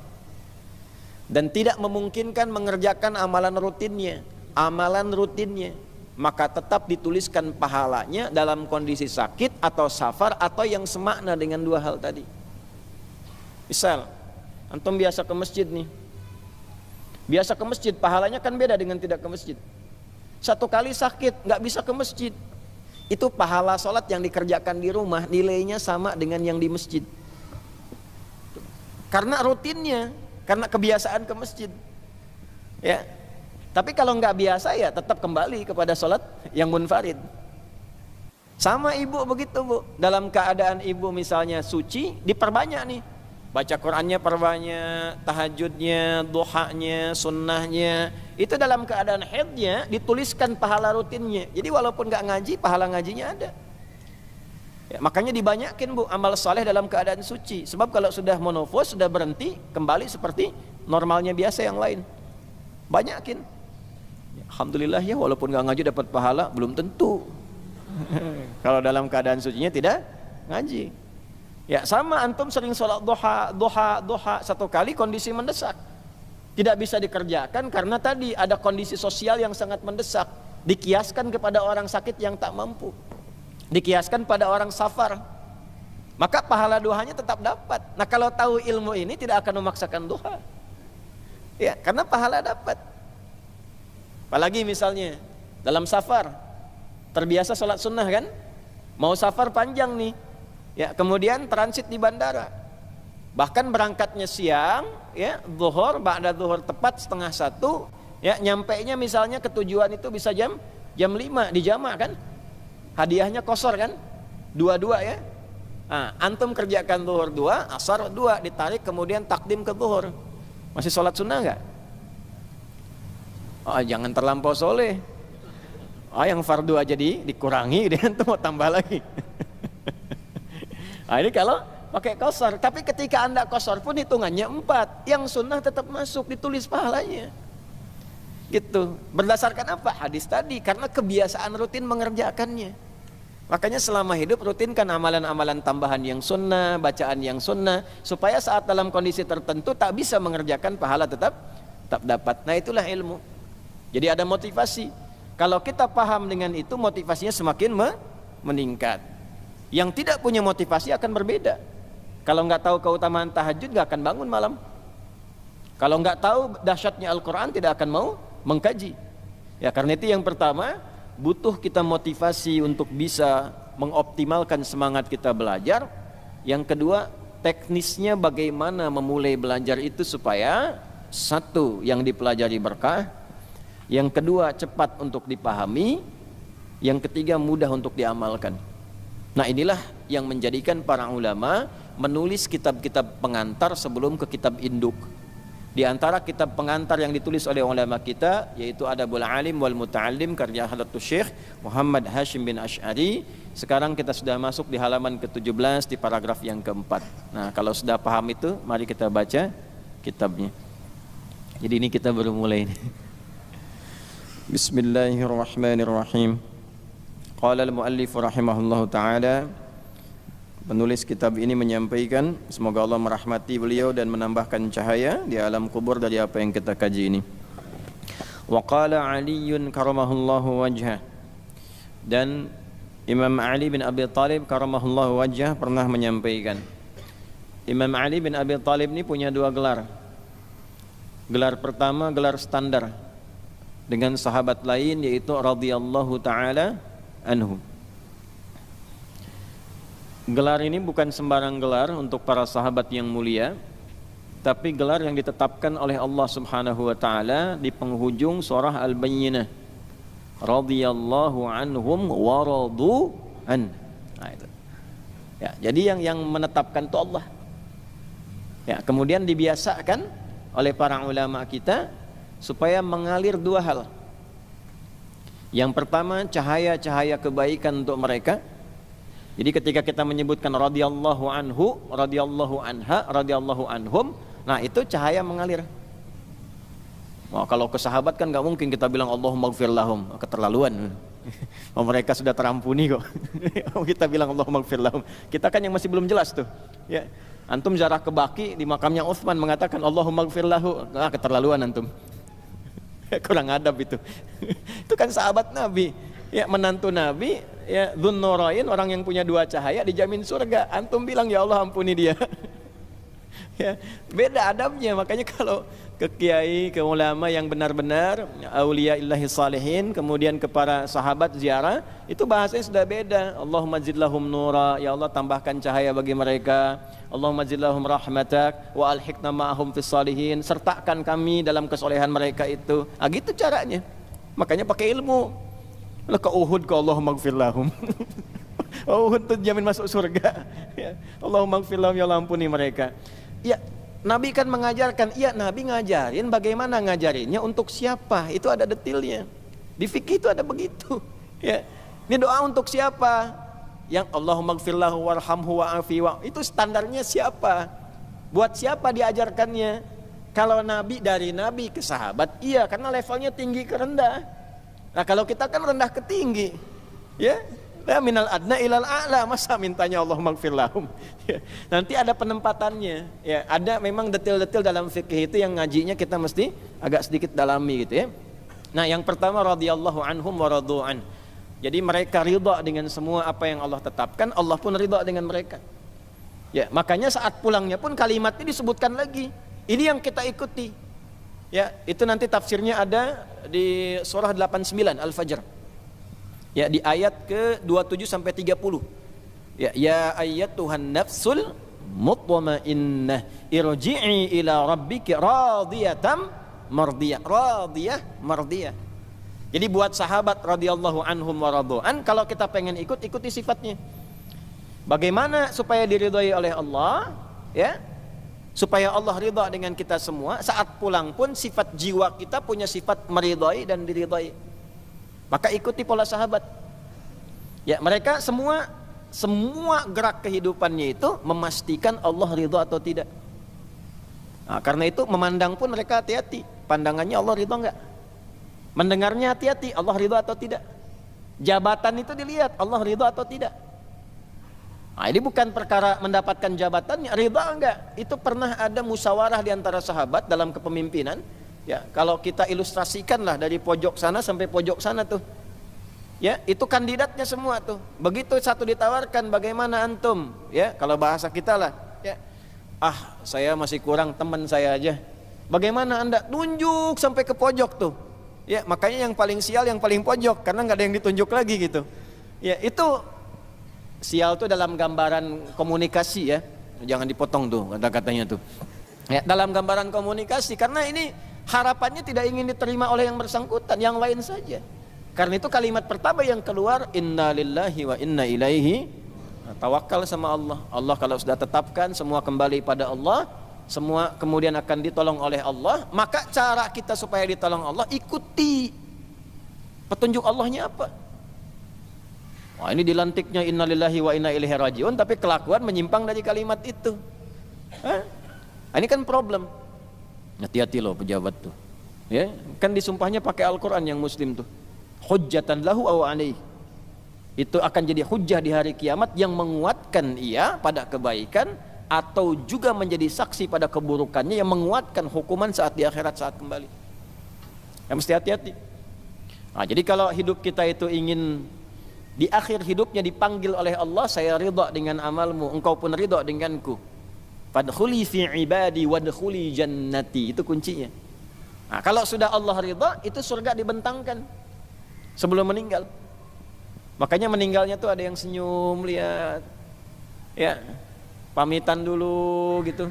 dan tidak memungkinkan mengerjakan amalan rutinnya, maka tetap dituliskan pahalanya dalam kondisi sakit atau safar atau yang semakna dengan dua hal tadi. Misal, antum biasa ke masjid nih, biasa ke masjid, pahalanya kan beda dengan tidak ke masjid. Satu kali sakit, nggak bisa ke masjid, itu pahala sholat yang dikerjakan di rumah nilainya sama dengan yang di masjid, karena rutinnya, karena kebiasaan ke masjid ya. Tapi kalau nggak biasa ya tetap kembali kepada sholat yang munfarid. Sama ibu begitu bu, dalam keadaan ibu misalnya suci, diperbanyak nih, baca Qurannya perbanyak, tahajudnya, duhanya, sunnahnya. Itu dalam keadaan haidnya dituliskan pahala rutinnya. Jadi walaupun nggak ngaji, pahala ngajinya ada ya. Makanya dibanyakin bu amal saleh dalam keadaan suci, sebab kalau sudah monofos, sudah berhenti, kembali seperti normalnya biasa yang lain. Banyakin ya, alhamdulillah ya, walaupun nggak ngaji dapat pahala, belum tentu. Kalau dalam keadaan sucinya tidak ngaji ya. Sama antum sering sholat duha satu kali, kondisi mendesak, tidak bisa dikerjakan karena tadi ada kondisi sosial yang sangat mendesak, dikiaskan kepada orang sakit yang tak mampu, dikiaskan pada orang safar, maka pahala duhanya tetap dapat. Nah kalau tahu ilmu ini tidak akan memaksakan duha ya, karena pahala dapat. Apalagi misalnya dalam safar, terbiasa sholat sunnah kan, mau safar panjang nih ya, kemudian transit di bandara, bahkan berangkatnya siang ya, zuhur, ba'da zuhur tepat 12:30 ya, nyampainya misalnya ke tujuan itu bisa jam 5 di jamak kan, hadiahnya kosor kan, 2 ya. Nah, antum kerjakan zuhur 2, asar 2, ditarik kemudian takdim ke zuhur, masih sholat sunnah nggak? Oh, jangan terlampau soleh. Oh, yang fardu aja dikurangi, dia tuh mau tambah lagi. Nah, ini kalau pakai kosor. Tapi ketika anda kosor pun hitungannya 4, yang sunnah tetap masuk, ditulis pahalanya gitu. Berdasarkan apa? Hadis tadi, karena kebiasaan rutin mengerjakannya. Makanya selama hidup rutinkan amalan-amalan tambahan yang sunnah, bacaan yang sunnah, supaya saat dalam kondisi tertentu tak bisa mengerjakan, pahala tetap dapat. Nah itulah ilmu. Jadi ada motivasi. Kalau kita paham dengan itu, motivasinya semakin meningkat. Yang tidak punya motivasi akan berbeda. Kalau nggak tahu keutamaan tahajud, nggak akan bangun malam. Kalau nggak tahu dahsyatnya Al-Quran, tidak akan mau mengkaji ya. Karena itu yang pertama, butuh kita motivasi untuk bisa mengoptimalkan semangat kita belajar. Yang kedua, teknisnya bagaimana memulai belajar itu supaya satu, yang dipelajari berkah, yang kedua cepat untuk dipahami, yang ketiga mudah untuk diamalkan. Nah inilah yang menjadikan para ulama menulis kitab-kitab pengantar sebelum ke kitab induk. Di antara kitab pengantar yang ditulis oleh ulama kita yaitu Adabul Alim wal Muta'allim karya Hadratus Syekh Muhammad Hashim bin Asy'ari. Sekarang kita sudah masuk di halaman ke-17 di paragraf yang keempat. Nah kalau sudah paham itu, mari kita baca kitabnya. Jadi ini kita baru mulai ini. Bismillahirrahmanirrahim. Qala al-muallif rahimahullahu ta'ala, penulis kitab ini menyampaikan, semoga Allah merahmati beliau dan menambahkan cahaya di alam kubur dari apa yang kita kaji ini. Wa qala Aliun karamahullahu wajhah, dan Imam Ali bin Abi Thalib karamahullahu wajhah pernah menyampaikan. Imam Ali bin Abi Thalib ini punya dua gelar. Gelar pertama gelar standar dengan sahabat lain yaitu radhiyallahu ta'ala anhu. Gelar ini bukan sembarang gelar untuk para sahabat yang mulia, tapi gelar yang ditetapkan oleh Allah Subhanahu wa taala di penghujung surah Al-Bayyinah. radhiyallahu anhum wa radu an. Nah, itu. Ya, jadi yang menetapkan itu Allah. Ya, kemudian dibiasakan oleh para ulama kita supaya mengalir dua hal. Yang pertama, cahaya-cahaya kebaikan untuk mereka. Jadi ketika kita menyebutkan radhiyallahu anhu, radhiyallahu anha, radhiyallahu anhum, nah itu cahaya mengalir. Wah, kalau ke sahabat kan nggak mungkin kita bilang Allahumma ighfir lahum, keterlaluan. Oh, mereka sudah terampuni kok. Kita bilang Allahumma ighfir lahum. Kita kan yang masih belum jelas tuh. Ya. Antum ziarah ke Baqi di makamnya Utsman mengatakan Allahumma ighfir lahu. Ah, keterlaluan antum. Kurang adab itu. Itu kan sahabat Nabi. Ya, menantu Nabi, ya Dzunnurain, orang yang punya dua cahaya dijamin surga. Antum bilang ya Allah ampuni dia. Ya, beda adabnya. Makanya kalau ke kiai, ke ulama yang benar-benar aulia illahi salihin, kemudian ke para sahabat ziarah, itu bahasanya sudah beda. Allahumma zidlahum nura, ya Allah tambahkan cahaya bagi mereka. Allahumma zidlahum rahmatak wa alhiqna ma'ahum fis salihin, sertakan kami dalam kesolehan mereka itu. Ah, gitu caranya. Makanya pakai ilmu. Lah ke Uhud ke Allahumma ighfir lahum. Uhud tuh jamin masuk surga. Ya. Allahumma ighfir lahum, ya Allah ampuni mereka. Ya, Nabi kan mengajarkan, iya Nabi ngajarin bagaimana ngajarinnya untuk siapa, itu ada detailnya. Di fikih itu ada begitu. Ya. Ini doa untuk siapa? Yang Allahumma ighfir lahu warhamhu wa'afi wa, itu standarnya siapa? Buat siapa diajarkannya? Kalau Nabi dari Nabi ke sahabat, iya karena levelnya tinggi ke rendah. Nah kalau kita kan rendah ke tinggi, ya, minal adna ilal a'la, masa mintanya Allahumma ighfir lahum. Ya. Nanti ada penempatannya, ya, ada memang detail-detail dalam fikih itu yang ngajinya kita mesti agak sedikit dalami gitu ya. Nah yang pertama radhiyallahu anhum wa radu an. Jadi mereka ridha dengan semua apa yang Allah tetapkan, Allah pun ridha dengan mereka. Ya, makanya saat pulangnya pun kalimatnya disebutkan lagi. Ini yang kita ikuti. Ya, itu nanti tafsirnya ada di surah 89 Al-Fajr. Ya, di ayat ke-27 sampai 30. Ya ayyatuhan nafsul mutmainnah irji'i ila rabbiki radiyatan mardiyah. Radiyah mardiyah. Jadi buat sahabat radhiyallahu anhum wa radu'an, kalau kita pengen ikuti sifatnya. Bagaimana supaya diridhai oleh Allah, ya? Supaya Allah ridha dengan kita semua. Saat pulang pun sifat jiwa kita punya sifat meridhai dan diridhai. Maka ikuti pola sahabat. Ya, mereka semua gerak kehidupannya itu memastikan Allah ridha atau tidak. Nah, karena itu memandang pun mereka hati-hati. Pandangannya Allah ridha enggak? Mendengarnya hati-hati, Allah ridha atau tidak? Jabatan itu dilihat, Allah ridha atau tidak? Nah, ini bukan perkara mendapatkan jabatannya, ridha enggak? Itu pernah ada musyawarah di antara sahabat dalam kepemimpinan. Ya, kalau kita ilustrasikanlah dari pojok sana sampai pojok sana tuh. Ya, itu kandidatnya semua tuh. Begitu satu ditawarkan, bagaimana antum? Ya, kalau bahasa kita lah, ya. Ah, saya masih kurang, teman saya aja. Bagaimana Anda? Tunjuk sampai ke pojok tuh. Ya, makanya yang paling sial yang paling pojok karena nggak ada yang ditunjuk lagi gitu. Ya, itu sial tuh dalam gambaran komunikasi ya. Jangan dipotong tuh kata-katanya tuh. Ya, dalam gambaran komunikasi karena ini harapannya tidak ingin diterima oleh yang bersangkutan, yang lain saja. Karena itu kalimat pertama yang keluar inna lillahi wa inna ilaihi. Nah, tawakal sama Allah. Allah kalau sudah tetapkan semua kembali pada Allah, semua kemudian akan ditolong oleh Allah. Maka cara kita supaya ditolong Allah, ikuti petunjuk Allahnya apa. Wah, ini dilantiknya innalillahi wa inna ilaihi rajiun, tapi kelakuan menyimpang dari kalimat itu. Hah? Nah, ini kan problem. Hati-hati loh pejabat tuh. Ya, kan disumpahnya pakai Al-Qur'an yang muslim tuh. Hujjatan lahu aw alaih. Itu akan jadi hujjah di hari kiamat yang menguatkan ia pada kebaikan atau juga menjadi saksi pada keburukannya yang menguatkan hukuman saat di akhirat saat kembali. Ya, mesti hati-hati. Nah, jadi kalau hidup kita itu ingin di akhir hidupnya dipanggil oleh Allah, saya ridha dengan amalmu, engkau pun ridha denganku. Fadkhuli fi ibadi wadkhuli jannati, itu kuncinya. Nah, kalau sudah Allah ridha, itu surga dibentangkan sebelum meninggal. Makanya meninggalnya tuh ada yang senyum, lihat, ya, pamitan dulu gitu.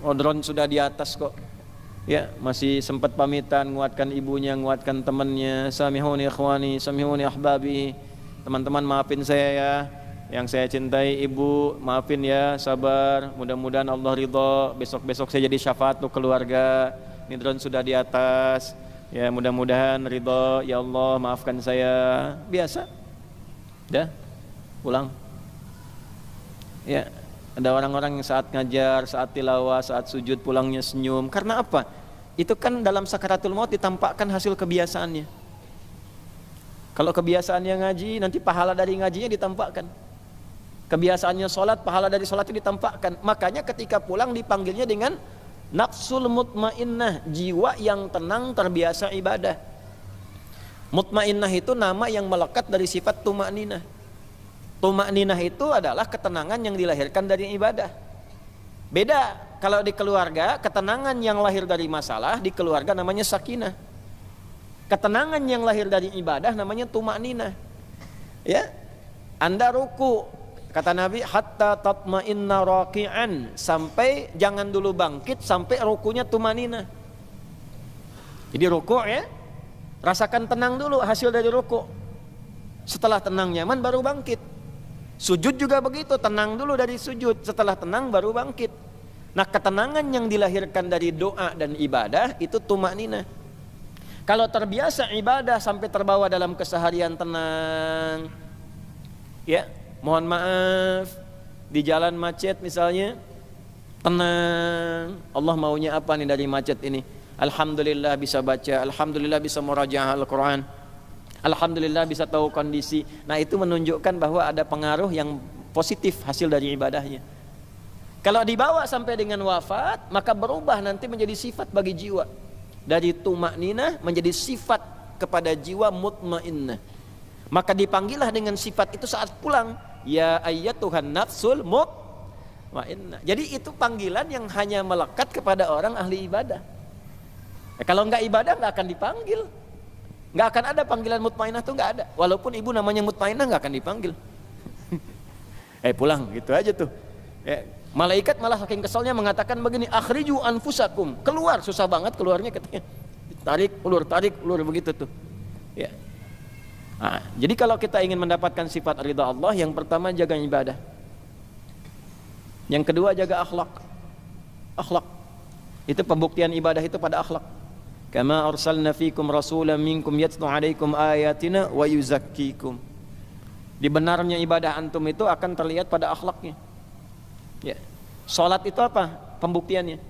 Oh, drone sudah di atas kok. Ya, masih sempat pamitan, nguatkan ibunya, nguatkan temannya. Samihuni ikhwani, samihuni ahbabi. Teman-teman maafin saya ya, yang saya cintai ibu, maafin ya, sabar. Mudah-mudahan Allah ridho. Besok-besok saya jadi syafaat untuk keluarga. Nidron sudah di atas. Ya, mudah-mudahan ridho. Ya Allah, maafkan saya. Biasa. Dah, pulang. Ya, ada orang-orang yang saat ngajar, saat tilawah, saat sujud pulangnya senyum. Karena apa? Itu kan dalam sakaratul maut ditampakkan hasil kebiasaannya. Kalau kebiasaannya ngaji, nanti pahala dari ngajinya ditampakkan. Kebiasaannya sholat, pahala dari sholatnya ditampakkan. Makanya ketika pulang dipanggilnya dengan nafsul mutmainnah, jiwa yang tenang terbiasa ibadah. Mutmainnah itu nama yang melekat dari sifat tumakninah. Tumakninah itu adalah ketenangan yang dilahirkan dari ibadah. Beda kalau di keluarga, ketenangan yang lahir dari masalah di keluarga namanya sakinah. Ketenangan yang lahir dari ibadah namanya tumakninah. Ya, Anda ruku, kata Nabi, hatta tatma'inna raqi'an, sampai jangan dulu bangkit sampai rukunya tumakninah. Jadi ruku ya, rasakan tenang dulu hasil dari ruku. Setelah tenang nyaman baru bangkit. Sujud juga begitu, tenang dulu dari sujud, setelah tenang baru bangkit. Nah, ketenangan yang dilahirkan dari doa dan ibadah itu tumakninah. Kalau terbiasa ibadah sampai terbawa dalam keseharian tenang, ya, mohon maaf, di jalan macet misalnya, tenang, Allah maunya apa nih dari macet ini? Alhamdulillah bisa baca, alhamdulillah bisa murajaah Al-Quran, alhamdulillah bisa tahu kondisi. Nah, itu menunjukkan bahwa ada pengaruh yang positif hasil dari ibadahnya. Kalau dibawa sampai dengan wafat, maka berubah nanti menjadi sifat bagi jiwa. Dari tumakninah menjadi sifat kepada jiwa mutmainnah. Maka dipanggillah dengan sifat itu saat pulang. Ya ayyatuhan nafsul mutmainnah. Jadi itu panggilan yang hanya melekat kepada orang ahli ibadah. Kalau enggak ibadah enggak akan dipanggil. Nggak akan ada panggilan mutmainnah, tuh nggak ada. Walaupun ibu namanya mutmainnah nggak akan dipanggil. Pulang gitu aja tuh. Malaikat malah saking keselnya mengatakan begini, akhriju anfusakum, keluar, susah banget keluarnya katanya. Tarik ulur begitu tuh. Ya. Nah, jadi kalau kita ingin mendapatkan sifat ridha Allah, yang pertama jaga ibadah. Yang kedua jaga akhlak. Akhlak. Itu pembuktian ibadah itu pada akhlak. Kama arsalna fikum rasulan minkum yatlu alaikum ayatina wa yuzakkikum. Di benarnya ibadah antum itu akan terlihat pada akhlaknya. Ya. Salat itu apa pembuktiannya?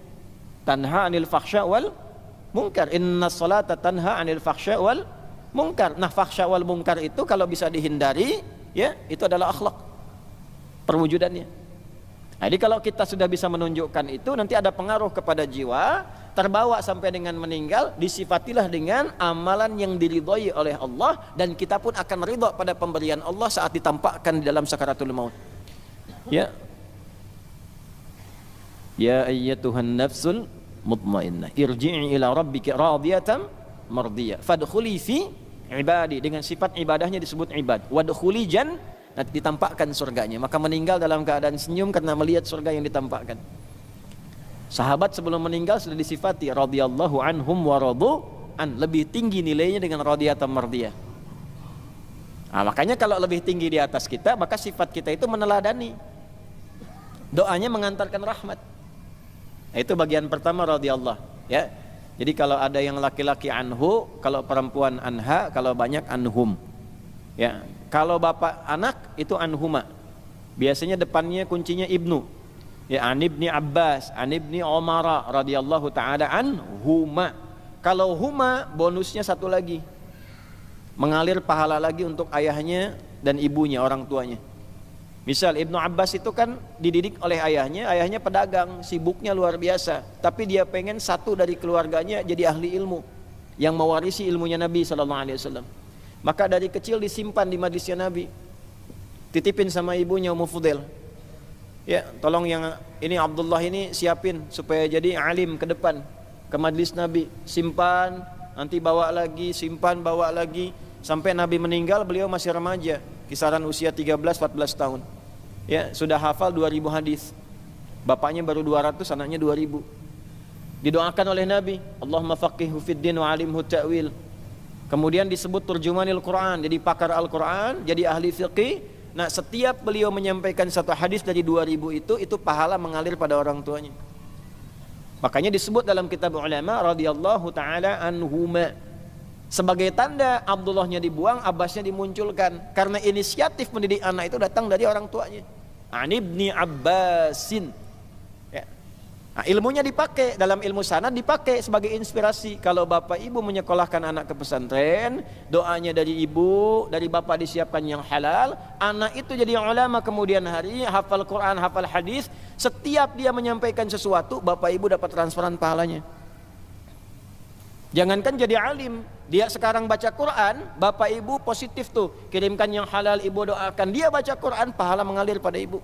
Tanha 'anil fahsya wal munkar. Inna salata tanha 'anil fahsya wal munkar. Nah, fahsya wal munkar itu kalau bisa dihindari, ya, itu adalah akhlak perwujudannya. Jadi kalau kita sudah bisa menunjukkan itu, nanti ada pengaruh kepada jiwa, terbawa sampai dengan meninggal, disifatilah dengan amalan yang diridhoi oleh Allah, dan kita pun akan ridha pada pemberian Allah saat ditampakkan di dalam sakaratul maut. Ya. Ya ayyatuhan nafsul mutmainnah, irji'i ila rabbika radiyatan mardiyah, fadkhuli fi ibadi. Dengan sifat ibadahnya disebut ibad. Wadkhuli nanti ditampakkan surganya. Maka meninggal dalam keadaan senyum karena melihat surga yang ditampakkan. Sahabat sebelum meninggal sudah disifati radhiyallahu anhum wa radu an, lebih tinggi nilainya dengan radiyatan mardiyah. Nah, makanya kalau lebih tinggi di atas kita, maka sifat kita itu meneladani. Doanya mengantarkan rahmat. Nah, itu bagian pertama radhiyallahu, ya. Jadi kalau ada yang laki-laki anhu, kalau perempuan anha, kalau banyak anhum. Ya, kalau bapak anak itu anhuma. Biasanya depannya kuncinya ibnu. Ya, an ibni Abbas, an ibni Umar radhiyallahu taala anhuma. Kalau huma bonusnya satu lagi. Mengalir pahala lagi untuk ayahnya dan ibunya, orang tuanya. Misal Ibnu Abbas itu kan dididik oleh ayahnya pedagang, sibuknya luar biasa, tapi dia pengen satu dari keluarganya jadi ahli ilmu yang mewarisi ilmunya Nabi SAW. Maka dari kecil disimpan di majlisnya Nabi, titipin sama ibunya Ummu Fudail. Ya, tolong yang ini Abdullah ini siapin supaya jadi alim ke depan, ke majlis Nabi. Simpan, nanti bawa lagi, simpan, bawa lagi, sampai Nabi meninggal beliau masih remaja, kisaran usia 13-14 tahun. Ya, sudah hafal 2000 hadis. Bapaknya baru 200, anaknya 2000. Didoakan oleh Nabi, Allahumma faqihhu fid din wa alimhu ta'wil. Kemudian disebut turjumanil Quran, jadi pakar Al-Quran, jadi ahli fiqih. Nah, setiap beliau menyampaikan satu hadis dari 2000 itu pahala mengalir pada orang tuanya. Makanya disebut dalam kitab ulama radhiyallahu taala anhuma. Sebagai tanda Abdullahnya dibuang, Abbasnya dimunculkan. Karena inisiatif mendidik anak itu datang dari orang tuanya. An ibni Abbasin. Ya. Nah, ilmunya dipakai dalam ilmu sanad, dipakai sebagai inspirasi. Kalau bapak ibu menyekolahkan anak ke pesantren, doanya dari ibu, dari bapak disiapkan yang halal, anak itu jadi ulama kemudian hari, hafal Quran, hafal hadis. Setiap dia menyampaikan sesuatu, bapak ibu dapat transferan pahalanya. Jangankan jadi alim, dia sekarang baca Quran, bapak ibu positif tuh, kirimkan yang halal, ibu doakan, dia baca Quran, pahala mengalir pada ibu.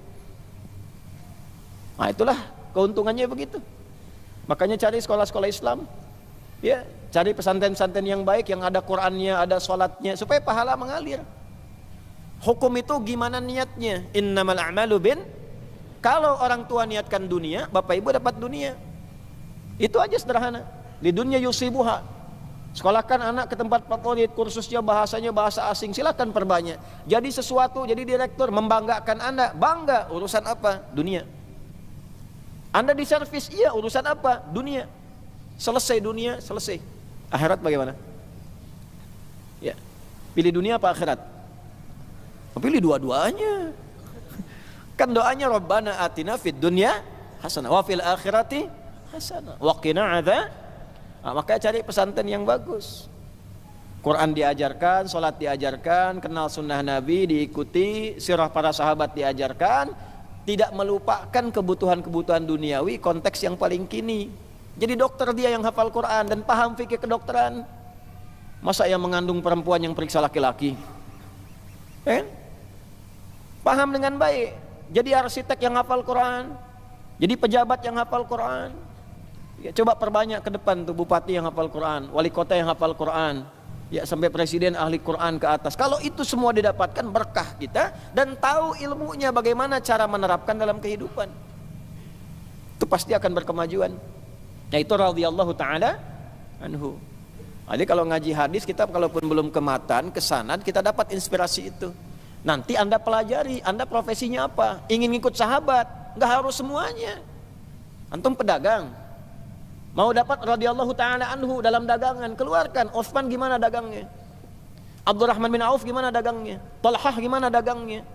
Nah, itulah keuntungannya begitu. Makanya cari sekolah-sekolah Islam, ya, cari pesantren-pesantren yang baik, yang ada Qurannya, ada sholatnya, supaya pahala mengalir. Hukum itu gimana niatnya? Innamal a'malu bin. Kalau orang tua niatkan dunia, bapak ibu dapat dunia. Itu aja sederhana. Di dunia yusibuha. Sekolahkan anak ke tempat favorit, kursusnya bahasanya bahasa asing, silakan perbanyak. Jadi sesuatu, jadi direktur, membanggakan Anda, bangga. Urusan apa? Dunia. Anda di servis, iya, urusan apa? Dunia. Selesai dunia, selesai. Akhirat bagaimana? Ya. Pilih dunia apa akhirat? Pilih dua-duanya. Kan doanya Rabbana atina fid dunya hasanah wa fil akhirati hasanah wa qina adzab. Makanya cari pesantren yang bagus. Quran diajarkan, salat diajarkan, kenal sunnah Nabi diikuti, sirah para sahabat diajarkan, tidak melupakan kebutuhan-kebutuhan duniawi, konteks yang paling kini. Jadi dokter dia yang hafal Quran dan paham fikih kedokteran. Masa yang mengandung perempuan yang periksa laki-laki? Paham dengan baik. Jadi arsitek yang hafal Quran, jadi pejabat yang hafal Quran. Ya, coba perbanyak ke depan tuh bupati yang hafal Quran, wali kota yang hafal Quran, ya sampai presiden ahli Quran ke atas. Kalau itu semua didapatkan, berkah kita dan tahu ilmunya bagaimana cara menerapkan dalam kehidupan. Itu pasti akan berkemajuan. Ya, itu radhiyallahu taala anhu. Jadi kalau ngaji hadis kita kalaupun belum kematan, ke sanad kita dapat inspirasi itu. Nanti Anda pelajari, Anda profesinya apa? Ingin ikut sahabat, nggak harus semuanya. Antum pedagang, mau dapat radhiyallahu taala anhu dalam dagangan, keluarkan. Utsman gimana dagangnya? Abdurrahman bin Auf gimana dagangnya? Talhah gimana dagangnya?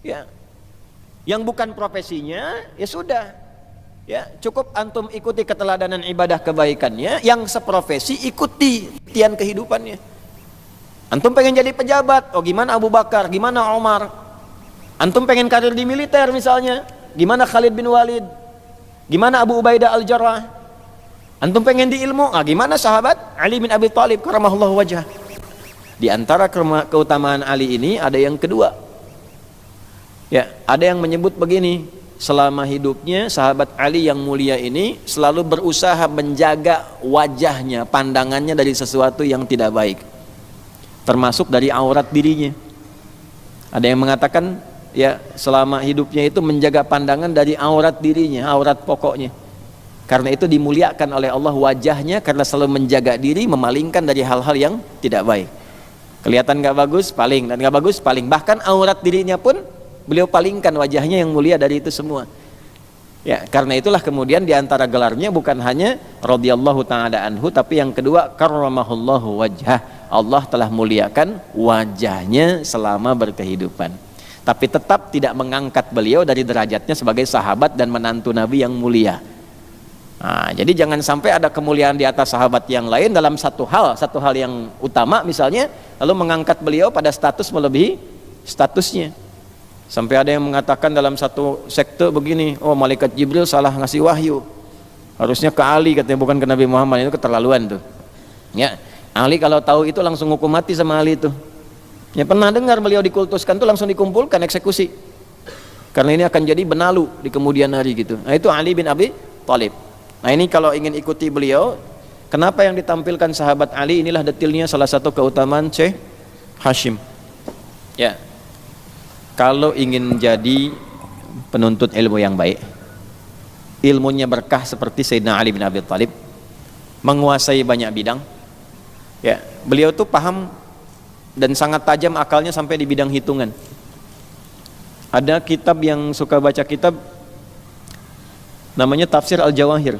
Ya. Yang bukan profesinya, ya sudah. Ya, cukup antum ikuti keteladanan ibadah kebaikannya, yang seprofesi ikuti tian kehidupannya. Antum pengen jadi pejabat, oh gimana Abu Bakar, gimana Umar? Antum pengen karir di militer misalnya, gimana Khalid bin Walid? Gimana Abu Ubaidah al-Jarrah? Antum pengen di ilmu, gimana sahabat Ali bin Abi Thalib karamahullahu wajhah? Di antara keutamaan Ali ini ada yang kedua. Ya, ada yang menyebut begini, selama hidupnya sahabat Ali yang mulia ini selalu berusaha menjaga wajahnya, pandangannya dari sesuatu yang tidak baik, termasuk dari aurat dirinya. Ada yang mengatakan ya selama hidupnya itu menjaga pandangan dari aurat dirinya, aurat pokoknya. Karena itu dimuliakan oleh Allah wajahnya, karena selalu menjaga diri, memalingkan dari hal-hal yang tidak baik. Kelihatan gak bagus, paling, dan gak bagus, paling. Bahkan aurat dirinya pun beliau palingkan wajahnya yang mulia dari itu semua. Ya, karena itulah kemudian diantara gelarnya bukan hanya radhiyallahu ta'ala anhu, tapi yang kedua karramahullahu wajhah. Allah telah muliakan wajahnya selama berkehidupan. Tapi tetap tidak mengangkat beliau dari derajatnya sebagai sahabat dan menantu Nabi yang mulia. Nah, jadi jangan sampai ada kemuliaan di atas sahabat yang lain dalam satu hal yang utama misalnya, lalu mengangkat beliau pada status melebihi statusnya. Sampai ada yang mengatakan dalam satu sekte begini, oh malaikat Jibril salah ngasih wahyu, harusnya ke Ali katanya, bukan ke Nabi Muhammad. Itu keterlaluan tuh. Ya, Ali kalau tahu itu langsung hukum mati sama Ali itu. Ya, pernah dengar beliau dikultuskan tuh langsung dikumpulkan eksekusi, karena ini akan jadi benalu di kemudian hari gitu. Nah, itu Ali bin Abi Thalib. Nah, ini kalau ingin ikuti beliau, kenapa yang ditampilkan sahabat Ali, inilah detilnya salah satu keutamaan Syekh Hashim. Ya, kalau ingin jadi penuntut ilmu yang baik, ilmunya berkah seperti Sayyidina Ali bin Abi Thalib, menguasai banyak bidang. Ya, beliau tuh paham dan sangat tajam akalnya sampai di bidang hitungan. Ada kitab yang suka baca kitab namanya Tafsir Al-Jawahir,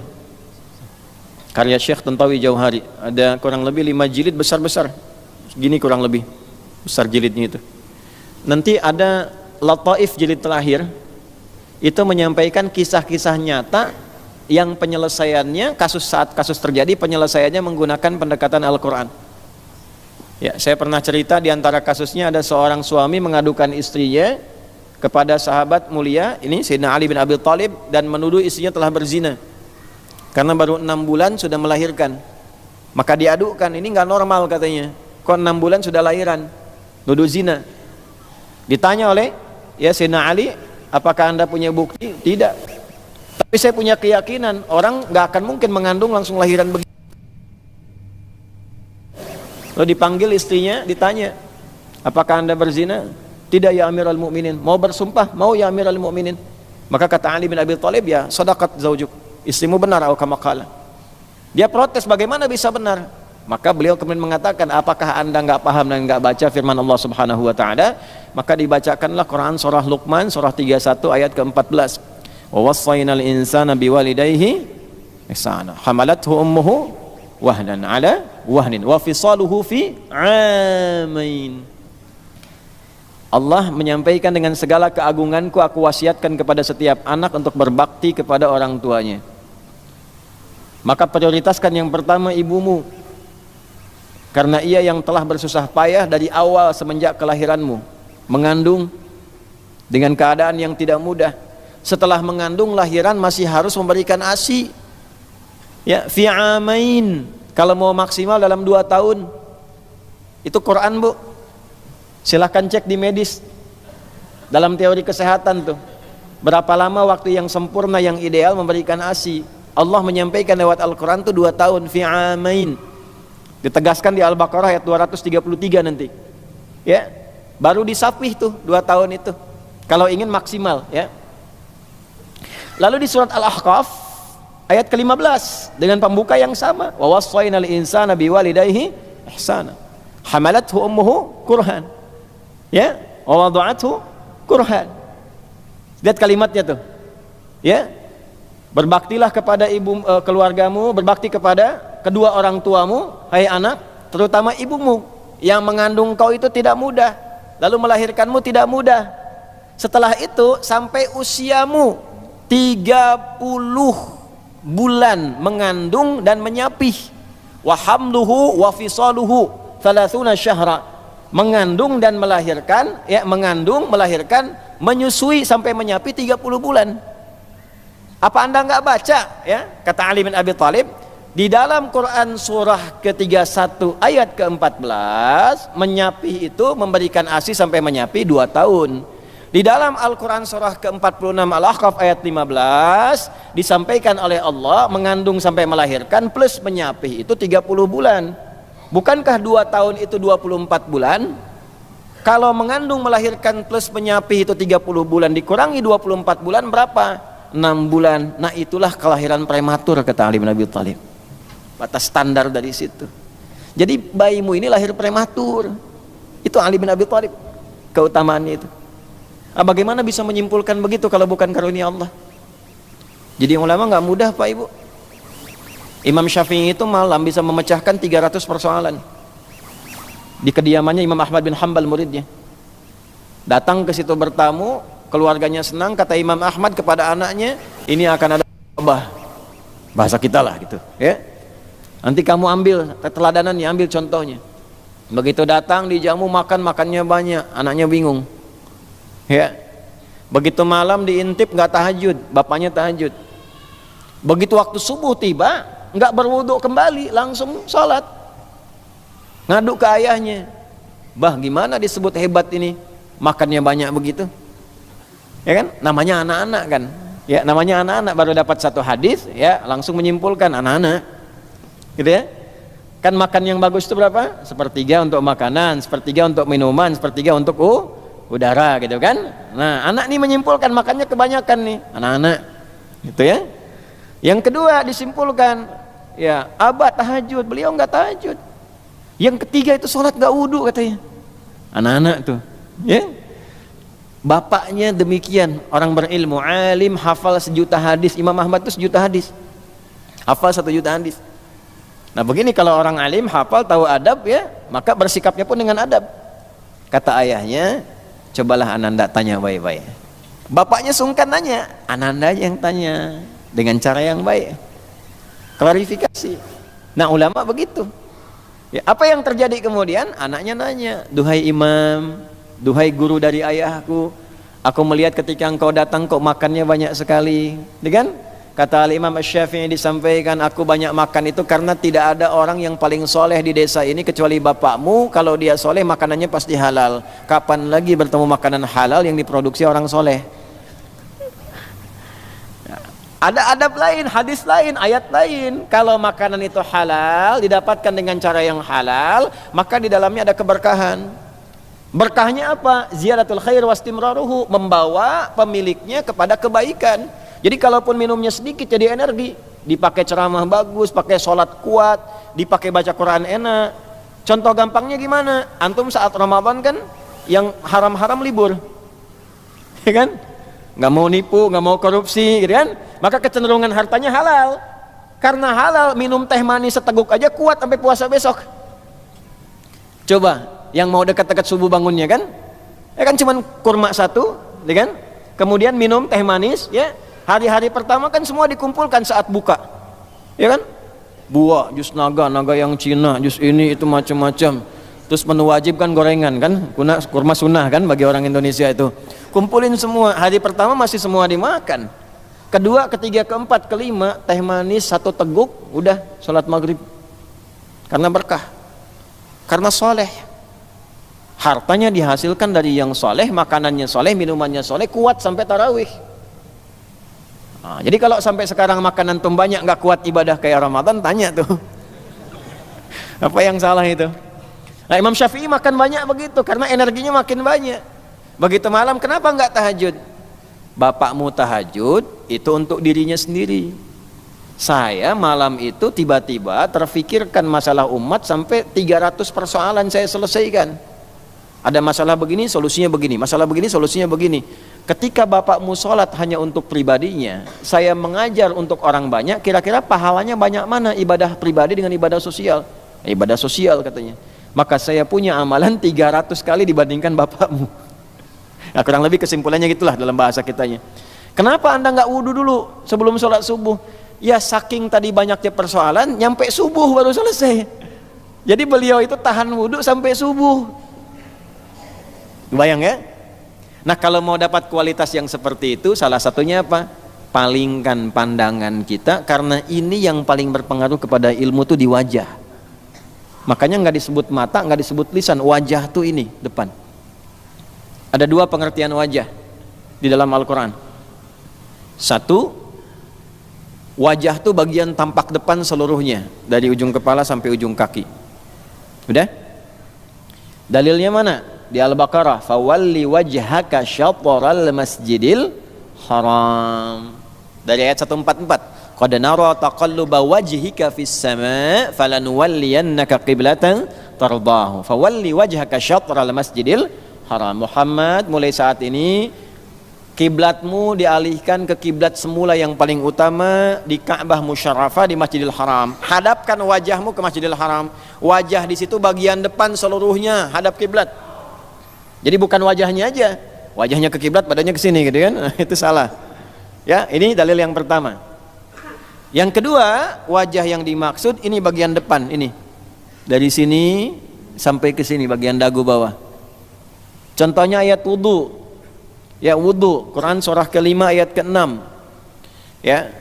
karya Syekh Tantawi Jauhari. Ada kurang lebih 5 jilid besar-besar, gini kurang lebih besar jilidnya itu. Nanti ada Lataif jilid terakhir, itu menyampaikan kisah-kisah nyata yang penyelesaiannya saat kasus terjadi, penyelesaiannya menggunakan pendekatan Al-Quran. Ya, saya pernah cerita di antara kasusnya ada seorang suami mengadukan istrinya kepada sahabat mulia ini Sayyidina Ali bin Abi Thalib dan menuduh istrinya telah berzina karena baru 6 bulan sudah melahirkan. Maka diadukan, ini nggak normal katanya, kok 6 bulan sudah lahiran, nuduh zina. Ditanya oleh Sayyidina Ali, apakah anda punya bukti? Tidak, tapi saya punya keyakinan orang nggak akan mungkin mengandung langsung lahiran begitu. Lalu dipanggil istrinya, ditanya, apakah anda berzina? Tidak ya Amirul Mukminin. Mau bersumpah? Mau ya Amirul Mukminin. Maka kata Ali bin Abi Thalib, ya sadaqat zaujuk, istrimu benar, atau kama qala. Dia protes, bagaimana bisa benar? Maka beliau kemudian mengatakan, apakah anda nggak paham dan nggak baca firman Allah Subhanahu wa taala? Maka dibacakanlah Quran surah Luqman surah 31 ayat ke-14. Wa wassaynal insana biwalidayhi ihsana hamalathu ummuhu wahnan ala wahnin wa fisaluhu fi amain. Allah menyampaikan, dengan segala keagunganku aku wasiatkan kepada setiap anak untuk berbakti kepada orang tuanya. Maka prioritaskan yang pertama ibumu, karena ia yang telah bersusah payah dari awal semenjak kelahiranmu, mengandung dengan keadaan yang tidak mudah. Setelah mengandung, lahiran masih harus memberikan ASI. Ya, fi amain, kalau mau maksimal dalam 2 tahun. Itu Quran, Bu. Silahkan cek di medis, dalam teori kesehatan tuh, berapa lama waktu yang sempurna, yang ideal memberikan ASI. Allah menyampaikan lewat Al-Quran tuh 2 tahun, fi amain. Ditegaskan di Al-Baqarah ayat 233 nanti. Ya, baru disapih tuh 2 tahun itu, kalau ingin maksimal, ya. Lalu di surat Al-Ahqaf ayat ke-15 dengan pembuka yang sama, wa wassaynal insana biwalidayhi ihsana hamalathu ummuhu kurhan, ya, wa wada'athu kurhan. Lihat kalimatnya tuh, ya, berbaktilah kepada keluargamu, berbakti kepada kedua orang tuamu, hai anak, terutama ibumu yang mengandung kau itu tidak mudah, lalu melahirkanmu tidak mudah. Setelah itu sampai usiamu 30 bulan mengandung dan menyapih, wa hamluhu wa fisaluhu 30 syahra, mengandung dan melahirkan, ya, mengandung, melahirkan, menyusui sampai menyapi 30 bulan. Apa anda nggak baca, ya, kata Ali bin Abi Thalib, di dalam Quran surah ke-31 ayat ke-14, menyapih itu memberikan ASI sampai menyapi 2 tahun. Di dalam Al-Quran surah ke-46 Al-Ahqaf ayat 15 disampaikan oleh Allah, mengandung sampai melahirkan plus menyapih itu 30 bulan. Bukankah 2 tahun itu 24 bulan? Kalau mengandung melahirkan plus menyapih itu 30 bulan, dikurangi 24 bulan berapa? 6 bulan. Nah, itulah kelahiran prematur, kata Ali bin Abi Thalib. Batas standar dari situ. Jadi bayimu ini lahir prematur. Itu Ali bin Abi Thalib keutamaannya itu. Bagaimana bisa menyimpulkan begitu kalau bukan karunia Allah? Jadi ulama nggak mudah, Pak Ibu. Imam Syafi'i itu malam bisa memecahkan 300 persoalan di kediamannya Imam Ahmad bin Hanbal, muridnya. Datang ke situ bertamu, keluarganya senang, kata Imam Ahmad kepada anaknya, ini akan ada abah, bahasa kita lah gitu, ya. Nanti kamu ambil teladanannya, ambil contohnya. Begitu datang dijamu, makannya banyak, anaknya bingung. Ya, begitu malam diintip nggak tahajud, bapaknya tahajud. Begitu waktu subuh tiba, nggak berwudu kembali, langsung sholat. Ngadu ke ayahnya, bah gimana disebut hebat ini, makannya banyak begitu, ya kan? Namanya anak-anak kan, ya namanya anak-anak baru dapat 1 hadis, ya langsung menyimpulkan anak-anak, gitu ya. Kan makan yang bagus itu berapa? 1/3 untuk makanan, 1/3 untuk minuman, 1/3 untuk udara, gitu kan. Nah, anak nih menyimpulkan makannya kebanyakan nih, anak-anak, gitu ya. Yang kedua disimpulkan, ya abah tahajud, beliau nggak tahajud. Yang ketiga itu sholat nggak wudu katanya. Anak-anak tuh, ya. Bapaknya demikian, orang berilmu, alim, hafal 1 juta hadis. Imam Ahmad itu 1 juta hadis, hafal 1 juta hadis. Nah begini, kalau orang alim, hafal, tahu adab, ya, maka bersikapnya pun dengan adab. Kata ayahnya, cobalah Ananda tanya baik-baik. Bapaknya sungkan nanya, Ananda yang tanya dengan cara yang baik, klarifikasi. Nah ulama begitu, ya, apa yang terjadi kemudian? Anaknya nanya, duhai imam, duhai guru dari ayahku, aku melihat ketika engkau datang kok makannya banyak sekali, kan? Kata Imam Asy-Syafi'i disampaikan, aku banyak makan itu karena tidak ada orang yang paling soleh di desa ini kecuali bapakmu. Kalau dia soleh makanannya pasti halal. Kapan lagi bertemu makanan halal yang diproduksi orang soleh? Ada adab lain, hadis lain, ayat lain. Kalau makanan itu halal, didapatkan dengan cara yang halal, maka di dalamnya ada keberkahan. Berkahnya apa? Ziyadatul khair wastimraruhu, membawa pemiliknya kepada kebaikan. Jadi kalaupun minumnya sedikit jadi energi, dipakai ceramah bagus, pakai sholat kuat, dipakai baca Quran enak. Contoh gampangnya gimana? Antum saat Ramadan kan yang haram-haram libur, ya kan? Nggak mau nipu, nggak mau korupsi, gitu kan? Maka kecenderungan hartanya halal. Karena halal, minum teh manis seteguk aja kuat sampai puasa besok. Coba yang mau dekat-dekat subuh bangunnya kan? Ya kan cuman kurma 1, ya kan? Kemudian minum teh manis, ya. Hari-hari pertama kan semua dikumpulkan saat buka, ya kan? Buah, jus naga, naga yang Cina, jus ini itu macam-macam. Terus menu wajib kan gorengan kan, kurma sunnah kan bagi orang Indonesia itu. Kumpulin semua, hari pertama masih semua dimakan. Kedua, ketiga, keempat, kelima, teh manis 1 teguk, udah sholat maghrib. Karena berkah, karena soleh. Hartanya dihasilkan dari yang soleh, makanannya soleh, minumannya soleh, kuat sampai tarawih. Nah, jadi kalau sampai sekarang makanan tuh banyak nggak kuat ibadah kayak Ramadan, tanya tuh apa yang salah itu. Nah Imam Syafi'i makan banyak begitu karena energinya makin banyak. Begitu malam kenapa nggak tahajud? Bapakmu tahajud itu untuk dirinya sendiri. Saya malam itu tiba-tiba terfikirkan masalah umat sampai 300 persoalan saya selesaikan. Ada masalah begini, solusinya begini, masalah begini, solusinya begini. Ketika bapakmu sholat hanya untuk pribadinya, saya mengajar untuk orang banyak, kira-kira pahalanya banyak mana ibadah pribadi dengan ibadah sosial? Ibadah sosial katanya. Maka saya punya amalan 300 kali dibandingkan bapakmu. Nah, kurang lebih kesimpulannya gitulah dalam bahasa kitanya. Kenapa anda nggak wudu dulu sebelum sholat subuh? Ya saking tadi banyaknya persoalan, nyampe subuh baru selesai. Jadi beliau itu tahan wudu sampai subuh. Bayang ya? Nah kalau mau dapat kualitas yang seperti itu, salah satunya apa? Palingkan pandangan kita, karena ini yang paling berpengaruh kepada ilmu tuh di wajah. Makanya nggak disebut mata, nggak disebut lisan, wajah tuh ini depan. Ada 2 pengertian wajah di dalam Al-Quran. 1, wajah tuh bagian tampak depan seluruhnya, dari ujung kepala sampai ujung kaki. Udah? Dalilnya mana? Di Al-Baqarah, fawalli wajhaka syatral masjidil haram. Dari ayat 144, qad nara taqalluba wajhika fis sama' falanuwalliyannaka qiblatan tardahu fawalli wajhaka syatral masjidil haram. Muhammad, mulai saat ini kiblatmu dialihkan ke kiblat semula yang paling utama di Ka'bah Musyarrafah di Masjidil Haram. Hadapkan wajahmu ke Masjidil Haram. Wajah di situ bagian depan seluruhnya hadap kiblat. Jadi bukan wajahnya aja, wajahnya ke kiblat, badannya ke sini gitu kan. Itu salah. Ya, ini dalil yang pertama. Yang kedua, wajah yang dimaksud ini bagian depan ini. Dari sini sampai ke sini bagian dagu bawah. Contohnya ayat wudu. Ya wudu, Quran surah ke-5 ayat ke-6. Ya.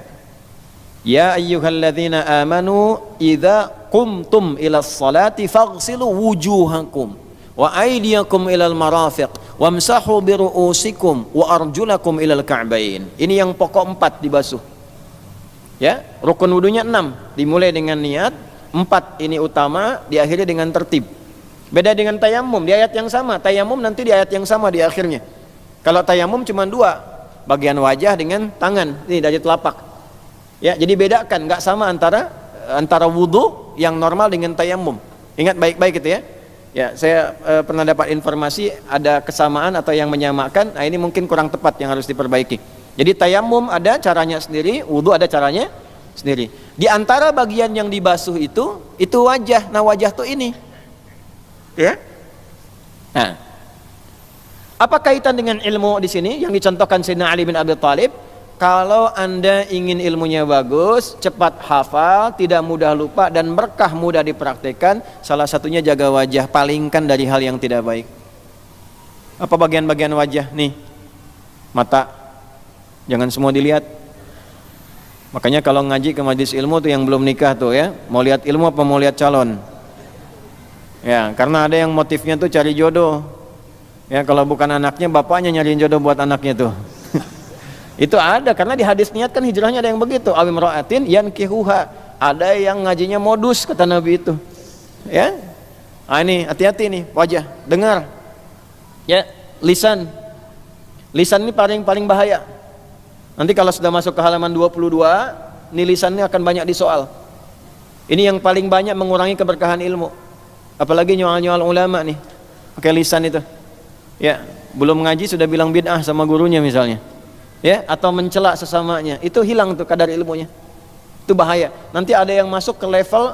Ya ayyuhalladzina amanu idza qumtum ilas salati faghsilu wujuhakum wa aydiyakum ilal marafiq wamsahu biru'usikum wa arjulakum ilal ka'bain. Ini yang pokok 4 dibasuh. Ya, rukun wudunya 6, dimulai dengan niat, 4 ini utama, diakhiri dengan tertib. Beda dengan tayamum, di ayat yang sama. Tayamum nanti di ayat yang sama di akhirnya. Kalau tayamum cuma 2, bagian wajah dengan tangan, ini dari telapak. Ya, jadi bedakan, nggak sama antara wudu yang normal dengan tayamum. Ingat baik-baik itu ya. Ya, saya pernah dapat informasi ada kesamaan atau yang menyamakan. Nah, ini mungkin kurang tepat yang harus diperbaiki. Jadi tayamum ada caranya sendiri, wudu ada caranya sendiri. Di antara bagian yang dibasuh itu wajah. Nah, wajah tuh ini. Ya. Nah, apa kaitan dengan ilmu di sini yang dicontohkan Sayyidina Ali bin Abi Thalib? Kalau Anda ingin ilmunya bagus, cepat hafal, tidak mudah lupa, dan berkah mudah dipraktekkan, salah satunya jaga wajah, palingkan dari hal yang tidak baik. Apa bagian-bagian wajah? Nih, mata, jangan semua dilihat. Makanya kalau ngaji ke majelis ilmu tuh yang belum nikah tuh ya, mau lihat ilmu apa mau lihat calon? Ya, karena ada yang motifnya tuh cari jodoh. Ya, kalau bukan anaknya, bapaknya nyariin jodoh buat anaknya tuh. Itu ada, karena di hadis niat kan hijrahnya ada yang begitu. Awim ra'atin yankihuha. Ada yang ngajinya modus kata Nabi itu. Ya. Ah, ini hati-hati nih, wajah, dengar. Ya, lisan. Lisan ini paling bahaya. Nanti kalau sudah masuk ke halaman 22, nih lisannya akan banyak disoal. Ini yang paling banyak mengurangi keberkahan ilmu. Apalagi nyoal-nyoal ulama nih. Pakai lisan itu. Ya, belum ngaji sudah bilang bid'ah sama gurunya misalnya. Ya, atau mencela sesamanya, itu hilang tuh kadar ilmunya. Itu bahaya. Nanti ada yang masuk ke level,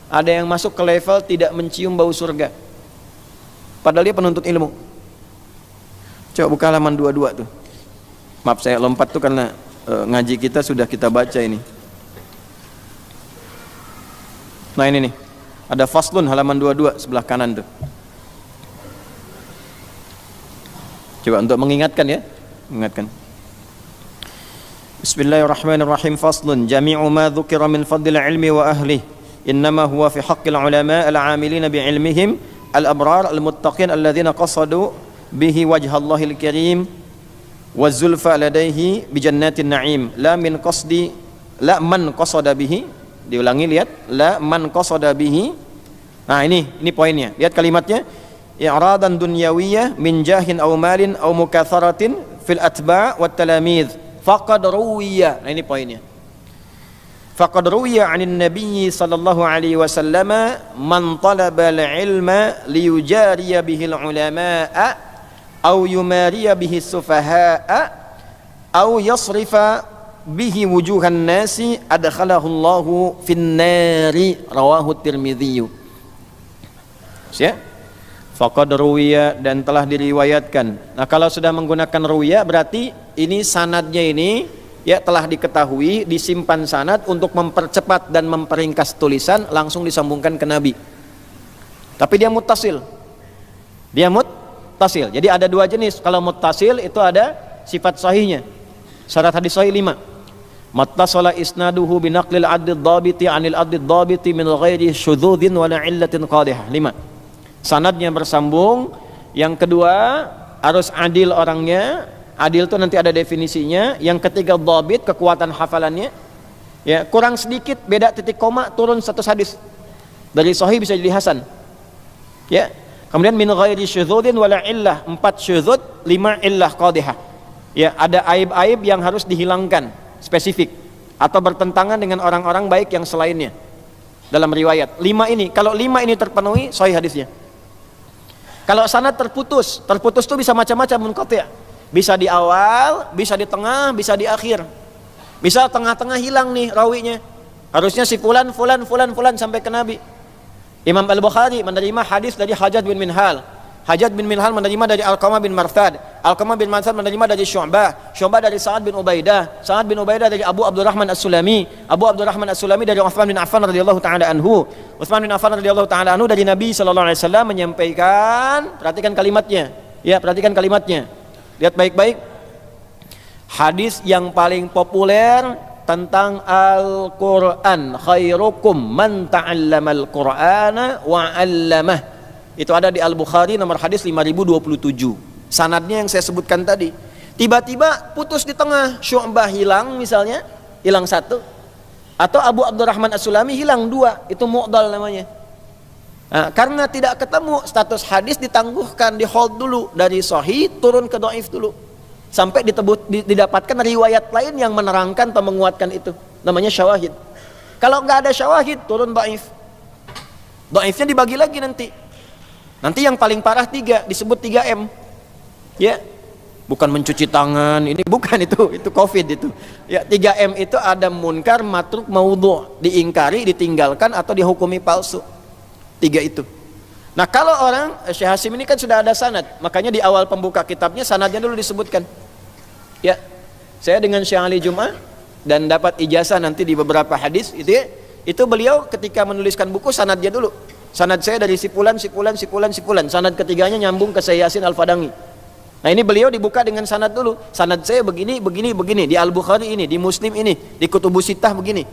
ada yang masuk ke level tidak mencium bau surga. Padahal dia penuntut ilmu. Coba buka halaman 22 tuh. Maaf saya lompat tuh karena ngaji kita sudah kita baca ini. Nah ini nih, ada faslun halaman 22 sebelah kanan tuh. Coba untuk mengingatkan ya, mengingatkan. Bismillahirrahmanirrahim. Faslun jami'u ma dzukira min fadlil ilmi wa ahlihi innama huwa fi haqqil ulama al-'amilina bi ilmihim al-abrar al-muttaqin alladhina qasadu bihi wajhallahil karim wa zulfa ladaihi bi jannatin na'im la man qasada bihi. Diulangi, lihat, la man qasada bihi. Nah ini poinnya, lihat kalimatnya, i'radan dunyawiyah min jahin aw malin aw mukatharatin fil atba' wat talamidz faqad ruwiya. Nah ini poinnya, faqad ruwiya 'anil nabiy sallallahu alaihi wasallam man talaba al-ilma liyujariya bihi al-ulama'a aw yumariya bihi as-sufaha'a aw yasrifa bihi wujuhan nasi adkhalahu Allahu fin nari. Rawahu Tirmidzi. Ya, faqad ruwiya, dan telah diriwayatkan. Nah kalau sudah menggunakan ruwiya berarti ini sanadnya ini ya telah diketahui, disimpan sanad untuk mempercepat dan memperingkas tulisan, langsung disambungkan ke Nabi. Tapi dia muttasil. Jadi ada dua jenis. Kalau muttasil itu ada sifat sahihnya. Syarat hadis sahih 5. Mattasala isnaduhu binaqlil adid dhabiti anil adid dhabiti min ghairi syudzudin wala illatin qadihah. 5. Sanadnya bersambung. Yang kedua harus adil orangnya. Adil itu nanti ada definisinya. Yang ketiga dhabit, kekuatan hafalannya. Ya, kurang sedikit beda titik koma turun status hadis. Dari sahih bisa jadi hasan. Ya. Kemudian min ghairi syudzudin wala illah, 4 syudzud, 5 illah qadihah. Ya, ada aib-aib yang harus dihilangkan, spesifik, atau bertentangan dengan orang-orang baik yang selainnya dalam riwayat. 5 ini, kalau 5 ini terpenuhi, sahih hadisnya. Kalau sanad terputus itu bisa macam-macam munqati'. Bisa di awal, bisa di tengah, bisa di akhir. Bisa tengah-tengah hilang nih rawinya. Harusnya si fulan sampai ke Nabi. Imam Al-Bukhari menerima hadis dari Hajjaj bin Minhal. Hajjaj bin Minhal menerima dari Alqamah bin Marthad. Alqamah bin Marthad menerima dari Syu'bah. Syu'bah dari Sa'ad bin Ubaidah. Sa'ad bin Ubaidah dari Abu Abdurrahman As-Sulami. Abu Abdurrahman As-Sulami dari Utsman bin Affan radhiyallahu taala anhu. Utsman bin Affan radhiyallahu taala anhu dari Nabi sallallahu alaihi wasallam menyampaikan, perhatikan kalimatnya. Ya, perhatikan kalimatnya. Lihat baik-baik. Hadis yang paling populer tentang Al-Quran, khairukum man ta'allamal Qur'ana wa 'allamah. Itu ada di Al-Bukhari nomor hadis 5027. Sanadnya yang saya sebutkan tadi. Tiba-tiba putus di tengah, Syu'bah hilang misalnya, hilang 1. Atau Abu Abdurrahman As-Sulami hilang 2, itu mu'dal namanya. Nah, karena tidak ketemu, status hadis ditangguhkan, di hold dulu, dari sahih turun ke dhaif dulu. sampai didapatkan riwayat lain yang menerangkan atau menguatkan itu. Namanya syawahid. Kalau nggak ada syawahid, turun dhaif. Dhaifnya dibagi lagi nanti. Nanti yang paling parah 3, disebut 3M. Ya. Bukan mencuci tangan, ini bukan itu Covid itu. Ya, 3M itu ada munkar, matruk, maudhu', diingkari, ditinggalkan atau dihukumi palsu. 3 itu. Nah, kalau orang Syekh Hasim ini kan sudah ada sanad, makanya di awal pembuka kitabnya sanadnya dulu disebutkan. Ya. Saya dengan Syekh Ali Jum'ah dan dapat ijazah nanti di beberapa hadis itu ya, itu beliau ketika menuliskan buku sanadnya dulu. Sanad saya dari sipulan, sanad ketiganya nyambung ke Syekh Yasin Al-Fadangi. Nah, ini beliau dibuka dengan sanad dulu. Sanad saya begini, di Al-Bukhari ini, di Muslim ini, di Kutubus Sittah begini.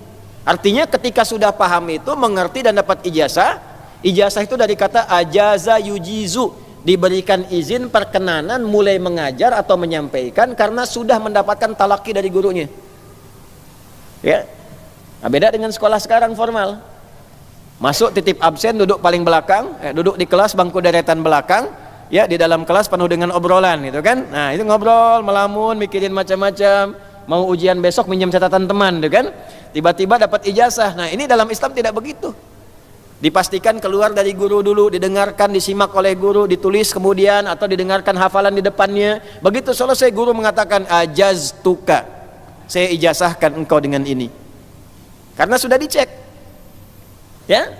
Artinya ketika sudah paham itu, mengerti dan dapat ijazah, ijazah itu dari kata ajaza yujizu, diberikan izin perkenanan mulai mengajar atau menyampaikan karena sudah mendapatkan talaki dari gurunya. Ya. Nah, beda dengan sekolah sekarang formal. Masuk titip absen, duduk paling belakang, duduk di kelas bangku deretan belakang. Ya, di dalam kelas penuh dengan obrolan gitu kan. Nah, itu ngobrol, melamun, mikirin macam-macam, mau ujian besok minjem catatan teman gitu kan. Tiba-tiba dapat ijazah. Nah, ini dalam Islam tidak begitu. Dipastikan keluar dari guru dulu, didengarkan, disimak oleh guru, ditulis kemudian atau didengarkan hafalan di depannya. Begitu selesai guru mengatakan ajaztuka. Saya ijazahkan engkau dengan ini. Karena sudah dicek. Ya?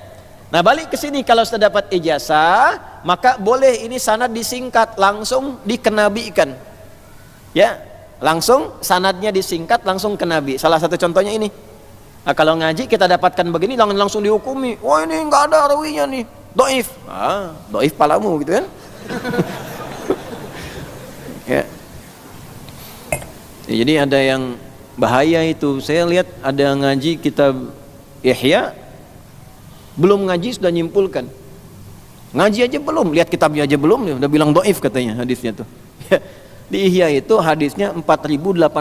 Nah, balik ke sini, kalau sudah dapat ijazah, maka boleh ini sanad disingkat, langsung dikenabikan. Ya, langsung sanadnya disingkat, langsung ke Nabi. Salah satu contohnya ini. Nah, kalau ngaji kita dapatkan begini, langsung dihukumi. Wah, ini nggak ada rawinya nih, dhaif. Dhaif palamu gitu kan. Ya. Ya, jadi ada yang bahaya itu. Saya lihat ada ngaji kitab Ihya, belum ngaji sudah nyimpulkan. Ngaji aja belum, lihat kitabnya aja belum, udah bilang dhaif katanya hadisnya tuh. Di Ihya itu hadisnya 4848.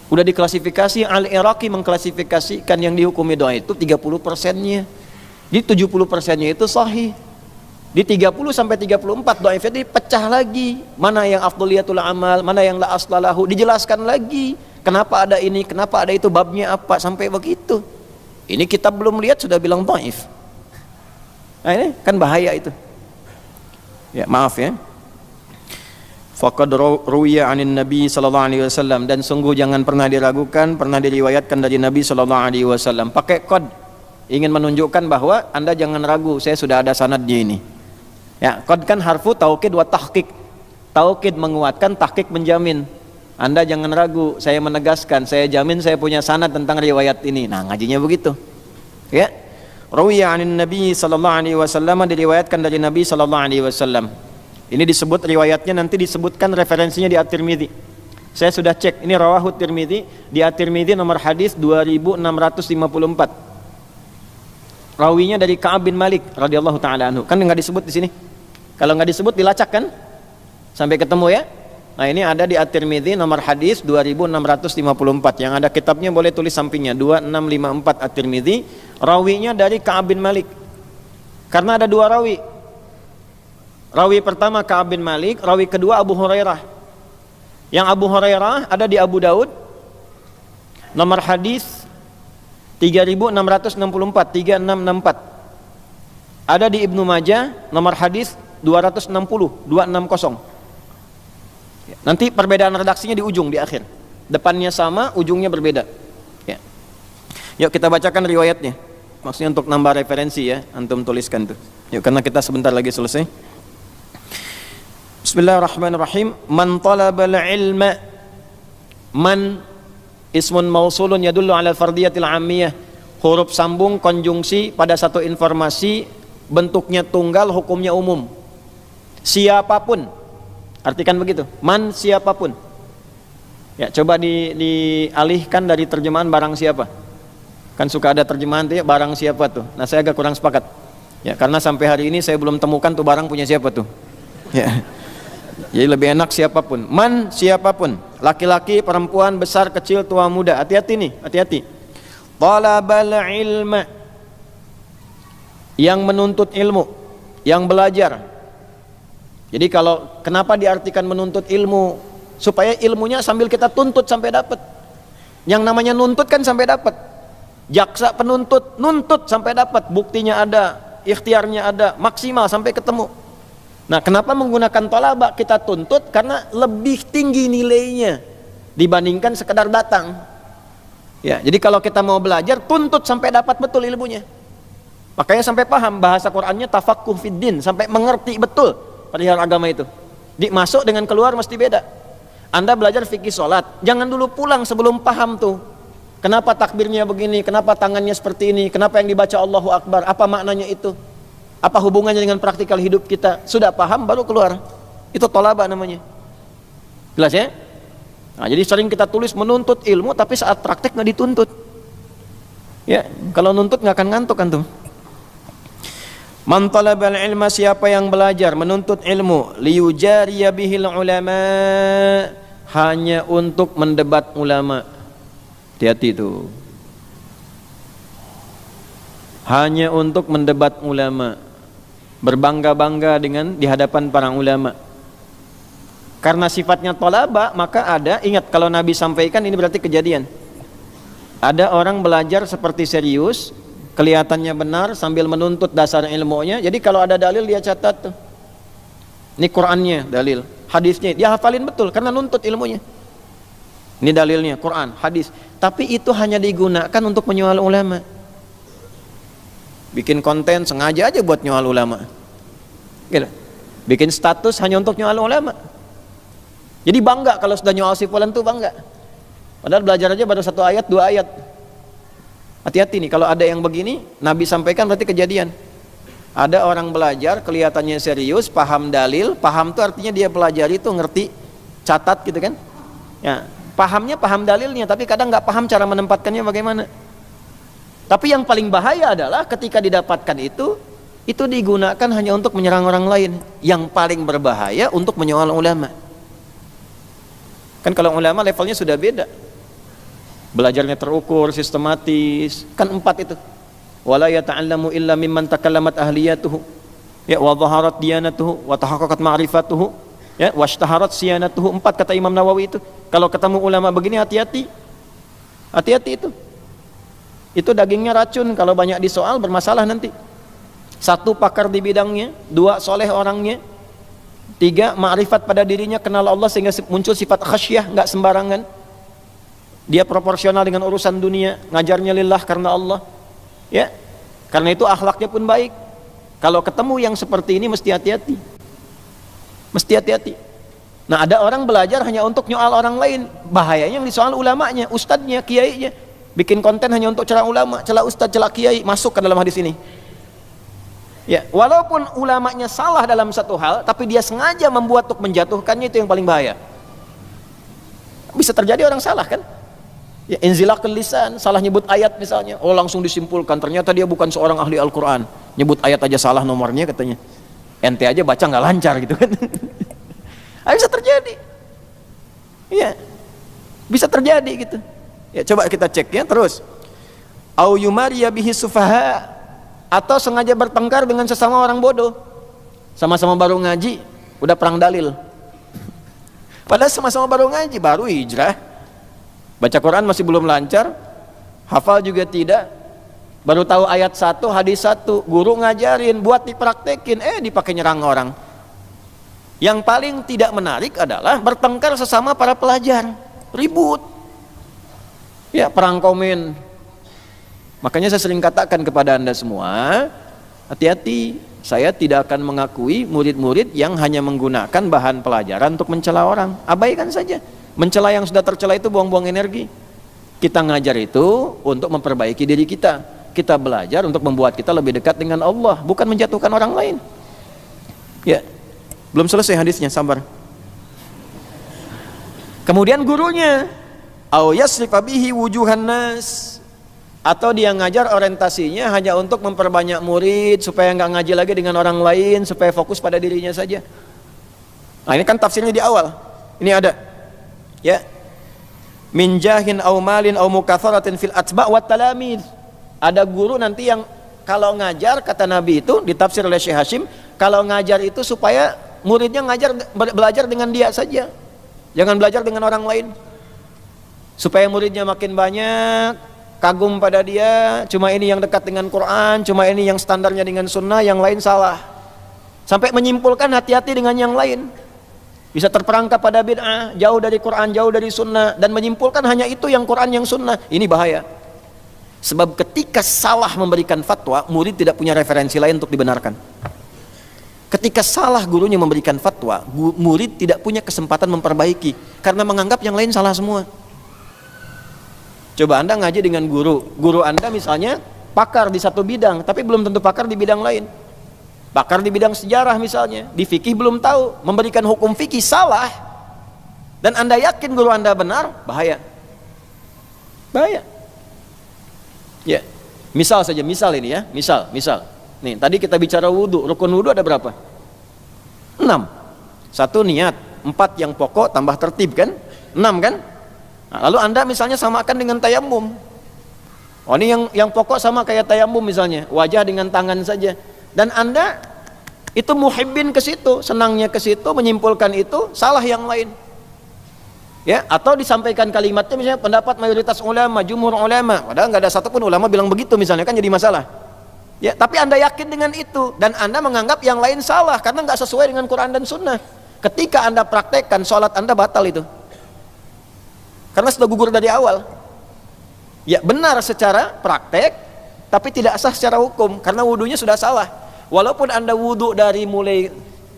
Udah diklasifikasi, Al-Iraqi mengklasifikasikan yang dihukumi dhaif itu 30%-nya. Di 70%-nya itu sahih. Di 30 sampai 34 dhaifnya dipecah lagi. Mana yang afdhaliyatul amal, mana yang la aslalahu, dijelaskan lagi. Kenapa ada ini, kenapa ada itu, babnya apa, sampai begitu. Ini kita belum lihat sudah bilang dhaif. Nah, ini kan bahaya itu. Ya, maaf ya. Faqad ruwiya 'anin Nabi sallallahu alaihi wasallam, dan sungguh jangan pernah diragukan, pernah diriwayatkan dari Nabi sallallahu alaihi wasallam. Pakai qad, ingin menunjukkan bahwa Anda jangan ragu, saya sudah ada sanadnya ini. Ya, qad kan harfu taukid wa tahqiq. Taukid menguatkan, tahqiq menjamin. Anda jangan ragu, saya menegaskan, saya jamin saya punya sanad tentang riwayat ini. Nah, ngajinya begitu. Ya. Rawiya 'anin Nabi sallallahu alaihi wasallam, diriwayatkan dari Nabi sallallahu alaihi wasallam. Ini disebut riwayatnya, nanti disebutkan referensinya di At-Tirmidzi. Saya sudah cek, ini rawahu Tirmidzi, di At-Tirmidzi nomor hadis 2654. Rawinya dari Ka'ab bin Malik radhiyallahu taala anhu. Kan enggak disebut di sini. Kalau enggak disebut dilacak kan? Sampai ketemu ya. Nah, ini ada di At-Tirmidzi nomor hadis 2654. Yang ada kitabnya boleh tulis sampingnya 2654 At-Tirmidzi. Rawinya dari Ka'ab bin Malik. Karena ada 2 rawi. Rawi pertama Ka'ab bin Malik, rawi kedua Abu Hurairah. Yang Abu Hurairah ada di Abu Daud nomor hadis 3664, 3664. Ada di Ibnu Majah nomor hadis 260, 260. Nanti perbedaan redaksinya di ujung, di akhir. Depannya sama, ujungnya berbeda. Ya. Yuk kita bacakan riwayatnya. Maksudnya untuk nambah referensi ya, antum tuliskan tuh. Yuk, karena kita sebentar lagi selesai. Bismillahirrahmanirrahim. Man talabal ilma. Man ismun mausulun yadullu ala fardiyatil ammiyah. Huruf sambung konjungsi pada satu informasi, bentuknya tunggal, hukumnya umum. Siapapun. Artikan begitu, man siapapun. Ya, coba dialihkan dari terjemahan barang siapa. Kan suka ada terjemahan tuh ya, barang siapa tuh. Nah, saya agak kurang sepakat. Ya, karena sampai hari ini saya belum temukan tuh barang punya siapa tuh. Ya. Jadi lebih enak siapapun. Man siapapun, laki-laki, perempuan, besar, kecil, tua, muda. Hati-hati nih, hati-hati. Talabal ilma, yang menuntut ilmu, yang belajar. Jadi kalau kenapa diartikan menuntut ilmu? Supaya ilmunya sambil kita tuntut sampai dapat. Yang namanya nuntut kan sampai dapat. Jaksa penuntut nuntut sampai dapat, buktinya ada, ikhtiarnya ada, maksimal sampai ketemu. Nah, kenapa menggunakan tolaba kita tuntut? Karena lebih tinggi nilainya dibandingkan sekedar datang. Ya, jadi kalau kita mau belajar, tuntut sampai dapat betul ilmunya. Makanya sampai paham, bahasa Qur'annya tafaqquh fiddin, sampai mengerti betul perihal agama itu. Masuk dengan keluar mesti beda. Anda belajar fikih sholat, jangan dulu pulang sebelum paham tuh. Kenapa takbirnya begini, kenapa tangannya seperti ini, kenapa yang dibaca Allahu Akbar, apa maknanya itu, apa hubungannya dengan praktikal hidup kita. Sudah paham baru keluar. Itu tolaba namanya. Jelas ya? Nah, jadi sering kita tulis menuntut ilmu, tapi saat praktek nggak dituntut. Ya, kalau nuntut nggak akan ngantuk antum. Man talabal ilma, siapa yang belajar menuntut ilmu, liyujariya bihil ulama, hanya untuk mendebat ulama. Hati-hati itu. Hanya untuk mendebat ulama, berbangga-bangga dengan di hadapan para ulama. Karena sifatnya tolaba, maka ada, ingat kalau Nabi sampaikan ini berarti kejadian. Ada orang belajar seperti serius, kelihatannya benar sambil menuntut dasar ilmunya. Jadi kalau ada dalil dia catat tuh. Ini Qur'annya dalil, hadisnya dia hafalin betul karena nuntut ilmunya. Ini dalilnya Quran, hadis. Tapi itu hanya digunakan untuk menyoal ulama. Bikin konten sengaja aja buat nyoal ulama. Gitu. Bikin status hanya untuk nyoal ulama. Jadi bangga kalau sudah nyoal si fulan tuh bangga. Padahal belajar aja baru 1 ayat, 2 ayat. Hati-hati nih kalau ada yang begini, Nabi sampaikan berarti kejadian. Ada orang belajar kelihatannya serius, paham dalil, paham tuh artinya dia pelajari tuh ngerti, catat gitu kan. Ya, pahamnya paham dalilnya, tapi kadang nggak paham cara menempatkannya bagaimana. Tapi yang paling bahaya adalah ketika didapatkan itu digunakan hanya untuk menyerang orang lain. Yang paling berbahaya untuk menyoal ulama. Kan kalau ulama levelnya sudah beda, belajarnya terukur, sistematis, kan 4 itu. Wala yata'allamu illa mimman takallamat ahliyatuhu, ya, wa dhaharat diyanatuhu, wa tahaqqaqat ma'rifatuhu, ya, washtaharat siyanatuhu. 4 kata Imam Nawawi itu. Kalau ketemu ulama begini hati-hati. Hati-hati itu. Itu dagingnya racun, kalau banyak disoal bermasalah nanti. 1 pakar di bidangnya, 2 soleh orangnya, 3 ma'rifat pada dirinya, kenal Allah sehingga muncul sifat khasyah, nggak sembarangan. Dia proporsional dengan urusan dunia, ngajarnya lillah karena Allah. Ya. Karena itu akhlaknya pun baik. Kalau ketemu yang seperti ini mesti hati-hati. Mesti hati-hati. Nah, ada orang belajar hanya untuk nyoal orang lain. Bahayanya yang disoal ulamanya, ustadznya, kiainya. Bikin konten hanya untuk celah ulama, celah ustadz, celah kiai, masuk ke dalam hadis ini. Ya, walaupun ulamanya salah dalam satu hal, tapi dia sengaja membuat untuk menjatuhkannya, itu yang paling bahaya. Bisa terjadi orang salah kan? Ya, inzilaqul lisan, salah nyebut ayat misalnya, oh langsung disimpulkan ternyata dia bukan seorang ahli Al-Quran, nyebut ayat aja salah nomornya katanya, ente aja baca nggak lancar gitu kan. Bisa terjadi, ya, bisa terjadi gitu. Ya, coba kita cek ya terus. Au yumariya bihi sufaha, atau sengaja bertengkar dengan sesama orang bodoh, sama-sama baru ngaji, udah perang dalil. Padahal sama-sama baru ngaji, baru hijrah. Baca Quran masih belum lancar, hafal juga tidak, baru tahu ayat 1, hadis 1, guru ngajarin, buat dipraktekin, dipakai nyerang orang. Yang paling tidak menarik adalah bertengkar sesama para pelajar, ribut, ya, perang komen. Makanya saya sering katakan kepada Anda semua, hati-hati, saya tidak akan mengakui murid-murid yang hanya menggunakan bahan pelajaran untuk mencela orang. Abaikan saja. Mencela yang sudah tercela itu buang-buang energi. Kita ngajar itu untuk memperbaiki diri kita. Kita belajar untuk membuat kita lebih dekat dengan Allah, bukan menjatuhkan orang lain. Ya, belum selesai hadisnya, sabar. Kemudian gurunya, au yasrifa bihi wujuhan nas, atau dia ngajar orientasinya hanya untuk memperbanyak murid supaya nggak ngaji lagi dengan orang lain, supaya fokus pada dirinya saja. Nah, ini kan tafsirnya di awal. Ini ada, ya, min jahin au malin au mukatharatin fil atba' wat talamid. Ada guru nanti yang kalau ngajar, kata Nabi itu ditafsir oleh Syekh Hashim, kalau ngajar itu supaya muridnya belajar dengan dia saja. Jangan belajar dengan orang lain. Supaya muridnya makin banyak, kagum pada dia, cuma ini yang dekat dengan Quran, cuma ini yang standarnya dengan sunnah, yang lain salah. Sampai menyimpulkan hati-hati dengan yang lain. Bisa terperangkap pada bid'ah, jauh dari Quran, jauh dari sunnah, dan menyimpulkan hanya itu yang Quran, yang sunnah. Ini bahaya. Sebab ketika salah memberikan fatwa, murid tidak punya referensi lain untuk dibenarkan. Ketika salah gurunya memberikan fatwa, murid tidak punya kesempatan memperbaiki, karena menganggap yang lain salah semua. Coba Anda ngaji dengan guru Anda misalnya pakar di satu bidang, tapi belum tentu pakar di bidang lain. Pakar di bidang sejarah misalnya, di fikih belum tahu, memberikan hukum fikih salah, dan Anda yakin guru Anda benar, bahaya. Bahaya. Ya, misal ini ya, misal. Nih, tadi kita bicara wudu, rukun wudu ada berapa? 6. 1 niat, 4 yang pokok tambah tertib kan? 6 kan? Nah, lalu Anda misalnya samakan dengan tayamum. Oh, ini yang pokok sama kayak tayamum misalnya, wajah dengan tangan saja. Dan Anda itu muhibbin ke situ, senangnya ke situ, menyimpulkan itu, salah yang lain. Ya, atau disampaikan kalimatnya misalnya pendapat mayoritas ulama, jumhur ulama, padahal nggak ada satupun ulama bilang begitu misalnya, kan jadi masalah. Ya, tapi Anda yakin dengan itu dan Anda menganggap yang lain salah karena nggak sesuai dengan Quran dan Sunnah. Ketika Anda praktekkan, sholat Anda batal itu. Karena sudah gugur dari awal. Ya, benar secara praktek, tapi tidak sah secara hukum karena wudunya sudah salah. Walaupun Anda wudhu dari mulai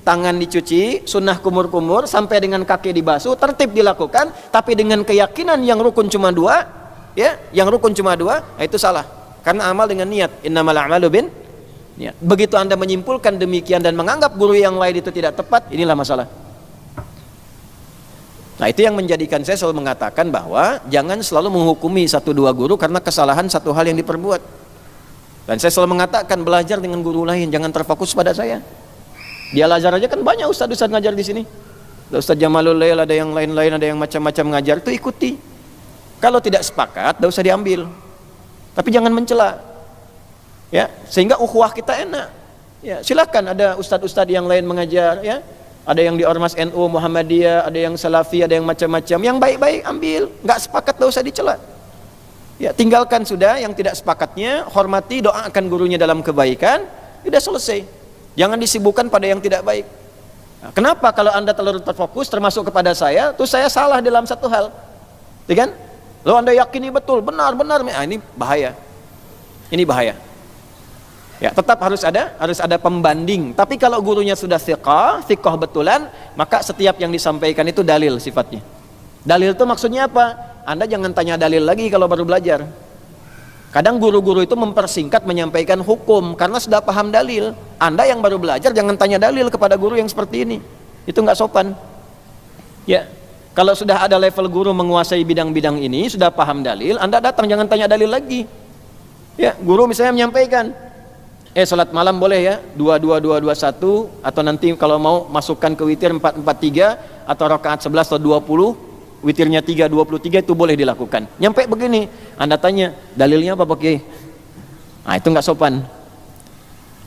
tangan dicuci, sunnah kumur-kumur sampai dengan kaki dibasuh, tertib dilakukan, tapi dengan keyakinan yang rukun cuma 2, ya, yang rukun cuma 2, itu salah. Karena amal dengan niat, innamal a'malu bin niat. Begitu Anda menyimpulkan demikian dan menganggap guru yang lain itu tidak tepat, inilah masalah. Nah, itu yang menjadikan saya selalu mengatakan bahwa jangan selalu menghukumi 1-2 guru karena kesalahan satu hal yang diperbuat. Dan saya selalu mengatakan belajar dengan guru lain, jangan terfokus pada saya. Di Al-Azhar aja kan banyak ustaz-ustaz ngajar di sini. Ada Ustaz Jamalul Lail, ada yang lain-lain, ada yang macam-macam ngajar, itu ikuti. Kalau tidak sepakat, tidak usah diambil. Tapi jangan mencela. Ya, sehingga ukhuwah kita enak. Ya, silakan ada ustaz-ustaz yang lain mengajar, ya. Ada yang di Ormas NU, Muhammadiyah, ada yang Salafi, ada yang macam-macam. Yang baik-baik ambil, nggak sepakat tidak usah dicela. Ya, tinggalkan sudah yang tidak sepakatnya, hormati, doakan gurunya dalam kebaikan, sudah selesai. Jangan disibukkan pada yang tidak baik. Nah, kenapa kalau Anda terlalu terfokus termasuk kepada saya, terus saya salah dalam satu hal, ya kan? Lalu Anda yakini betul, benar, ini bahaya. Ini bahaya. Ya, tetap harus ada pembanding. Tapi kalau gurunya sudah thiqah betulan, maka setiap yang disampaikan itu dalil sifatnya. Dalil itu maksudnya apa? Anda jangan tanya dalil lagi kalau baru belajar. Kadang guru-guru itu mempersingkat menyampaikan hukum karena sudah paham dalil. Anda yang baru belajar jangan tanya dalil kepada guru yang seperti ini. Itu nggak sopan. Ya, kalau sudah ada level guru menguasai bidang-bidang ini, sudah paham dalil, Anda datang jangan tanya dalil lagi. Ya, guru misalnya menyampaikan, salat malam boleh ya 2-2-2-2-1, atau nanti kalau mau masukkan ke witir 4-4-3 atau rakaat 11 atau 20. Witirnya 3-23 itu boleh dilakukan. Nyampe begini, Anda tanya, dalilnya apa Pak Kiai? Nah, itu nggak sopan.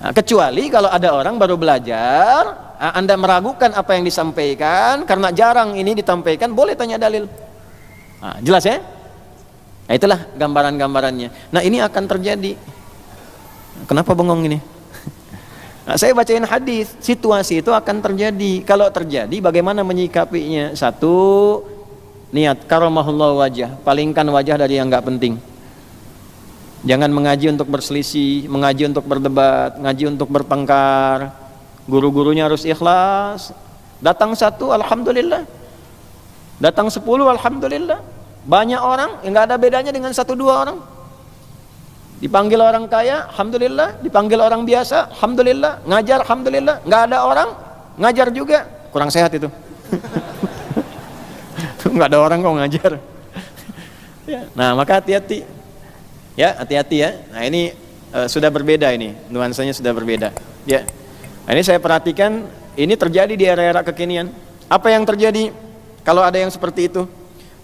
Nah, kecuali kalau ada orang baru belajar, Anda meragukan apa yang disampaikan, karena jarang ini ditampaikan, boleh tanya dalil. Nah, jelas ya? Nah, itulah gambaran-gambarannya. Nah, ini akan terjadi. Kenapa bengong ini? Nah, saya bacain hadis, situasi itu akan terjadi. Kalau terjadi, bagaimana menyikapinya? 1, niat karamahullah wajah, palingkan wajah dari yang nggak penting. Jangan mengaji untuk berselisih, mengaji untuk berdebat, ngaji untuk bertengkar. Guru-gurunya harus ikhlas. Datang 1, alhamdulillah. Datang 10, alhamdulillah. Banyak orang, nggak ada bedanya dengan 1-2 orang. Dipanggil orang kaya, alhamdulillah. Dipanggil orang biasa, alhamdulillah. Ngajar, alhamdulillah. Nggak ada orang, ngajar juga. Kurang sehat itu. Nggak ada orang kok ngajar. Nah, maka hati-hati. Ya, hati-hati ya. Nah, ini sudah berbeda ini, nuansanya sudah berbeda. Ya. Nah, ini saya perhatikan, ini terjadi di era-era kekinian. Apa yang terjadi kalau ada yang seperti itu?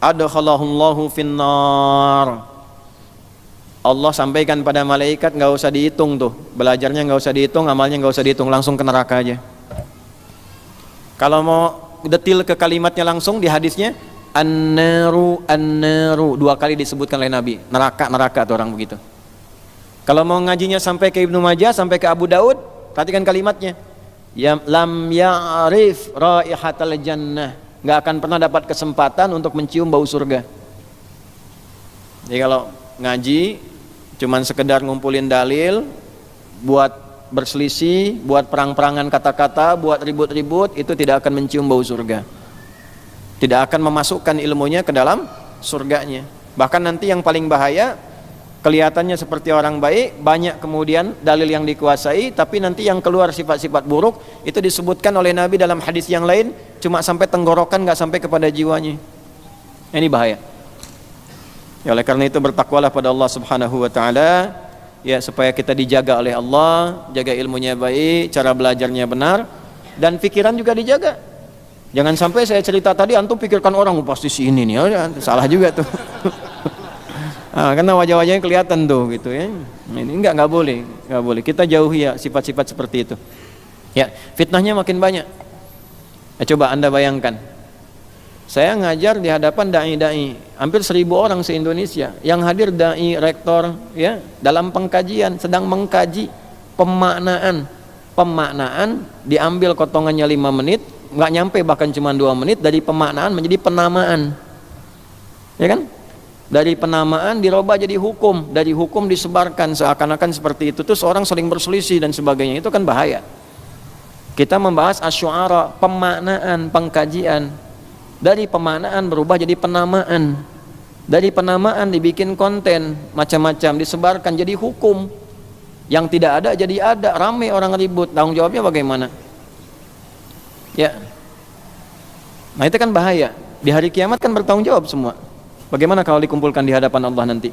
Adkhalahullahu finnar. Allah sampaikan pada malaikat, nggak usah dihitung tuh, belajarnya nggak usah dihitung, amalnya nggak usah dihitung, langsung ke neraka aja. Kalau mau detil ke kalimatnya langsung di hadisnya, an-naru an-naru, 2 kali disebutkan oleh Nabi. Neraka neraka tuh orang begitu. Kalau mau ngajinya sampai ke Ibnu Majah, sampai ke Abu Daud, perhatikan kalimatnya. Ya lam ya'rif raihatal jannah, nggak akan pernah dapat kesempatan untuk mencium bau surga. Jadi kalau ngaji cuman sekedar ngumpulin dalil buat berselisih, buat perang-perangan kata-kata, buat ribut-ribut, itu tidak akan mencium bau surga. Tidak akan memasukkan ilmunya ke dalam surganya. Bahkan nanti yang paling bahaya, kelihatannya seperti orang baik, banyak kemudian dalil yang dikuasai, tapi nanti yang keluar sifat-sifat buruk, itu disebutkan oleh Nabi dalam hadis yang lain, cuma sampai tenggorokan, nggak sampai kepada jiwanya. Ini bahaya. Ya, oleh karena itu bertakwalah pada Allah Subhanahu wa taala, ya, supaya kita dijaga oleh Allah, jaga ilmunya baik, cara belajarnya benar, dan pikiran juga dijaga. Jangan sampai saya cerita tadi antum pikirkan orang pasti si ini nih, salah juga tuh. Karena wajah-wajahnya kelihatan tuh gitu ya. Ini nggak boleh, nggak boleh. Kita jauhi ya sifat-sifat seperti itu. Ya, fitnahnya makin banyak. Coba Anda bayangkan. Saya ngajar di hadapan dai-dai, hampir 1000 orang se-Indonesia. Yang hadir dai, rektor, ya, dalam pengkajian, sedang mengkaji pemaknaan. Pemaknaan diambil kotongannya 5 menit, nggak nyampe bahkan cuma 2 menit, dari pemaknaan menjadi penamaan. Ya kan? Dari penamaan dirubah jadi hukum, dari hukum disebarkan seakan-akan seperti itu, terus orang saling berselisih dan sebagainya. Itu kan bahaya. Kita membahas asy'ara, pemaknaan, pengkajian. Dari pemaknaan berubah jadi penamaan, dari penamaan dibikin konten macam-macam, disebarkan jadi hukum. Yang tidak ada jadi ada, ramai orang ribut. Tanggung jawabnya bagaimana? Ya, nah itu kan bahaya. Di hari kiamat kan bertanggung jawab semua. Bagaimana kalau dikumpulkan di hadapan Allah nanti?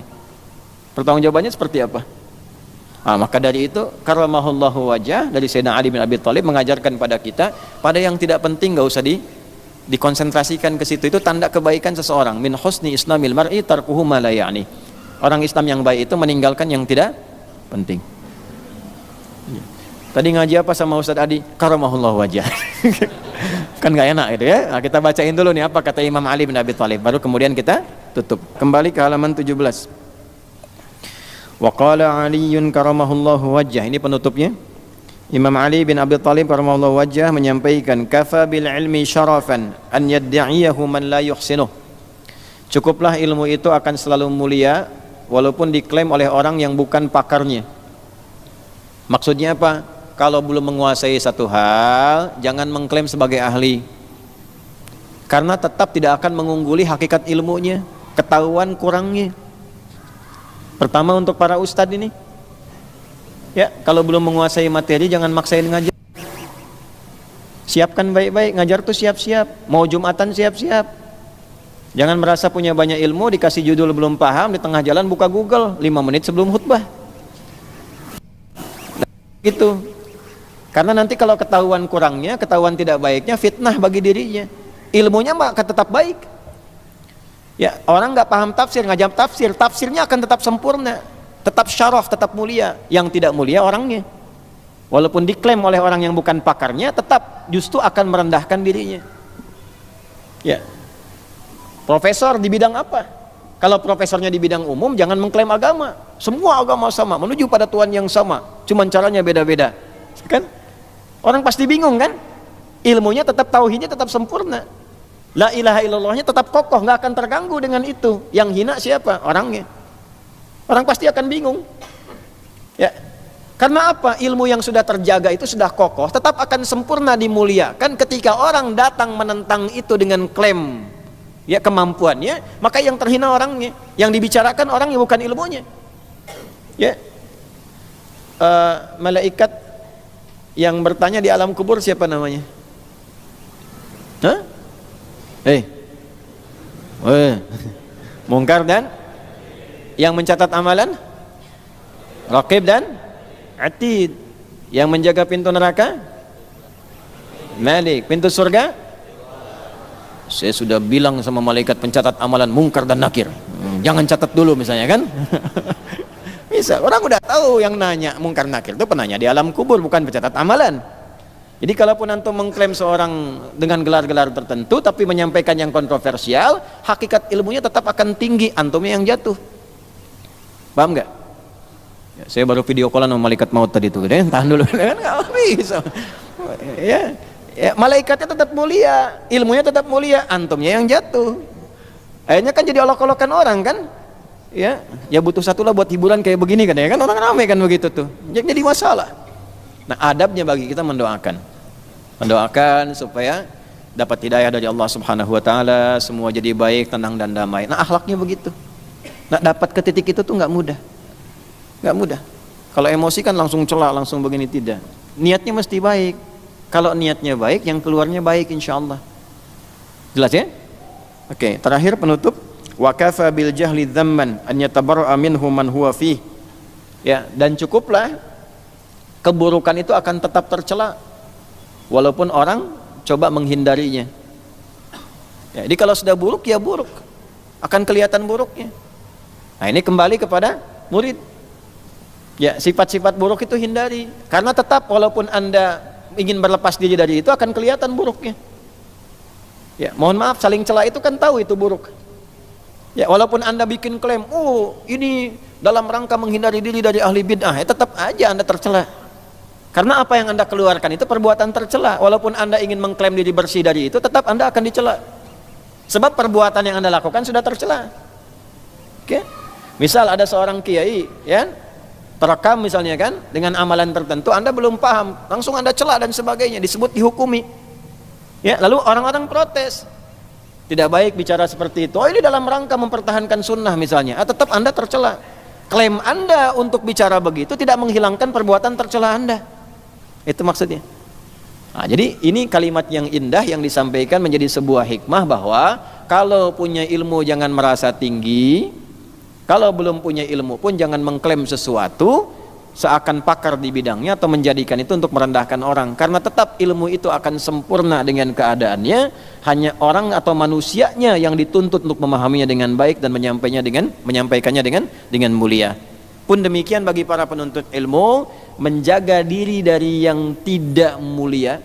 Pertanggungjawabannya seperti apa? Maka dari itu karramahullahu wajah dari Sayyidina Ali bin Abi Thalib mengajarkan pada kita, pada yang tidak penting gak usah dikonsentrasikan ke situ. Itu tanda kebaikan seseorang. Min husni islamil mar'i tarkuhu ma la ya'ni. Orang Islam yang baik itu meninggalkan yang tidak penting. Tadi ngaji apa sama Ustaz Adi? Karramahullahu wajah. Kan gak enak gitu ya. Nah, kita bacain dulu nih apa kata Imam Ali bin Abi Thalib, baru kemudian kita tutup. Kembali ke halaman 17. Wa qala Aliyyun karamahullahu wajah. Ini penutupnya. Imam Ali bin Abi Thalib karamahullahu wajah menyampaikan, kafa bil ilmi syarafan an yadda'iyahu man la yuhsinuh. Cukuplah ilmu itu akan selalu mulia walaupun diklaim oleh orang yang bukan pakarnya. Maksudnya apa? Kalau belum menguasai satu hal, jangan mengklaim sebagai ahli, karena tetap tidak akan mengungguli hakikat ilmunya, ketahuan kurangnya. Pertama untuk para ustadz ini, ya, kalau belum menguasai materi jangan maksain ngajar. Siapkan baik-baik, ngajar tuh siap-siap. Mau Jumatan siap-siap. Jangan merasa punya banyak ilmu, dikasih judul belum paham, di tengah jalan buka Google 5 menit sebelum khutbah. Gitu. Karena nanti kalau ketahuan kurangnya, ketahuan tidak baiknya, fitnah bagi dirinya. Ilmunya akan tetap baik. Ya, orang nggak paham tafsir, ngajak tafsir, tafsirnya akan tetap sempurna, tetap syaraf, tetap mulia. Yang tidak mulia orangnya. Walaupun diklaim oleh orang yang bukan pakarnya, tetap justru akan merendahkan dirinya. Ya. Profesor di bidang apa? Kalau profesornya di bidang umum, jangan mengklaim agama. Semua agama sama, menuju pada Tuhan yang sama, cuman caranya beda-beda. Kan? Orang pasti bingung kan? Ilmunya tetap, tauhidnya tetap sempurna. La ilaha illallahnya tetap kokoh, nggak akan terganggu dengan itu. Yang hina siapa? Orangnya. Orang pasti akan bingung. Ya. Karena apa? Ilmu yang sudah terjaga itu sudah kokoh, tetap akan sempurna dimuliakan. Ketika orang datang menentang itu dengan klaim ya kemampuannya, maka yang terhina orangnya, yang dibicarakan orangnya bukan ilmunya. Ya. Malaikat yang bertanya di alam kubur siapa namanya? Hah? Mungkar dan yang mencatat amalan, Raqib dan Atid. Yang menjaga pintu neraka, Malik. Pintu surga, saya sudah bilang sama malaikat pencatat amalan Mungkar dan Nakir, jangan catat dulu misalnya kan. Bisa, orang udah tahu yang nanya Mungkar Nakir itu penanya di alam kubur, bukan pencatat amalan. Jadi kalaupun antum mengklaim seorang dengan gelar-gelar tertentu tapi menyampaikan yang kontroversial, hakikat ilmunya tetap akan tinggi, antumnya yang jatuh. Paham nggak? Ya, saya baru video callan sama malaikat maut tadi tuh, tahan dulu kan nggak bisa. Ya, malaikatnya tetap mulia, ilmunya tetap mulia, antumnya yang jatuh. Akhirnya kan jadi olok-olokan orang kan? Ya butuh satu lah buat hiburan kayak begini kan ya kan, orang ramai kan begitu tuh. Jadi masalah. Nah, adabnya bagi kita mendoakan supaya dapat hidayah dari Allah Subhanahu wa taala, semua jadi baik, tenang dan damai. Nah, akhlaknya begitu. Nah, dapat ke titik itu tuh nggak mudah. Nggak mudah. Kalau emosi kan langsung celak, langsung begini, tidak. Niatnya mesti baik. Kalau niatnya baik, yang keluarnya baik insyaallah. Jelas ya? Oke, terakhir penutup, wa kafa bil jahli dzamman an yatabarra'a minhu man huwa fih. Ya, dan cukuplah keburukan itu akan tetap tercela walaupun orang coba menghindarinya. Ya, jadi kalau sudah buruk ya buruk, akan kelihatan buruknya. Nah, ini kembali kepada murid. Ya, sifat-sifat buruk itu hindari, karena tetap walaupun Anda ingin berlepas diri dari itu akan kelihatan buruknya. Ya, mohon maaf, saling cela itu kan tahu itu buruk. Ya, walaupun Anda bikin klaim, ini dalam rangka menghindari diri dari ahli bid'ah, ya tetap aja Anda tercela. Karena apa yang Anda keluarkan itu perbuatan tercela. Walaupun Anda ingin mengklaim diri bersih dari itu, tetap Anda akan dicela. Sebab perbuatan yang Anda lakukan sudah tercela. Oke? Misal ada seorang kiai, ya, terekam misalnya kan, dengan amalan tertentu, Anda belum paham, langsung Anda cela dan sebagainya, disebut dihukumi. Ya, lalu orang-orang protes. Tidak baik bicara seperti itu. Ini dalam rangka mempertahankan sunnah misalnya. Tetap Anda tercela. Klaim Anda untuk bicara begitu tidak menghilangkan perbuatan tercela Anda. Itu maksudnya. Nah, jadi ini kalimat yang indah yang disampaikan menjadi sebuah hikmah bahwa kalau punya ilmu jangan merasa tinggi, kalau belum punya ilmu pun jangan mengklaim sesuatu seakan pakar di bidangnya atau menjadikan itu untuk merendahkan orang, karena tetap ilmu itu akan sempurna dengan keadaannya, hanya orang atau manusianya yang dituntut untuk memahaminya dengan baik dan menyampaikannya dengan mulia. Pun demikian bagi para penuntut ilmu, menjaga diri dari yang tidak mulia,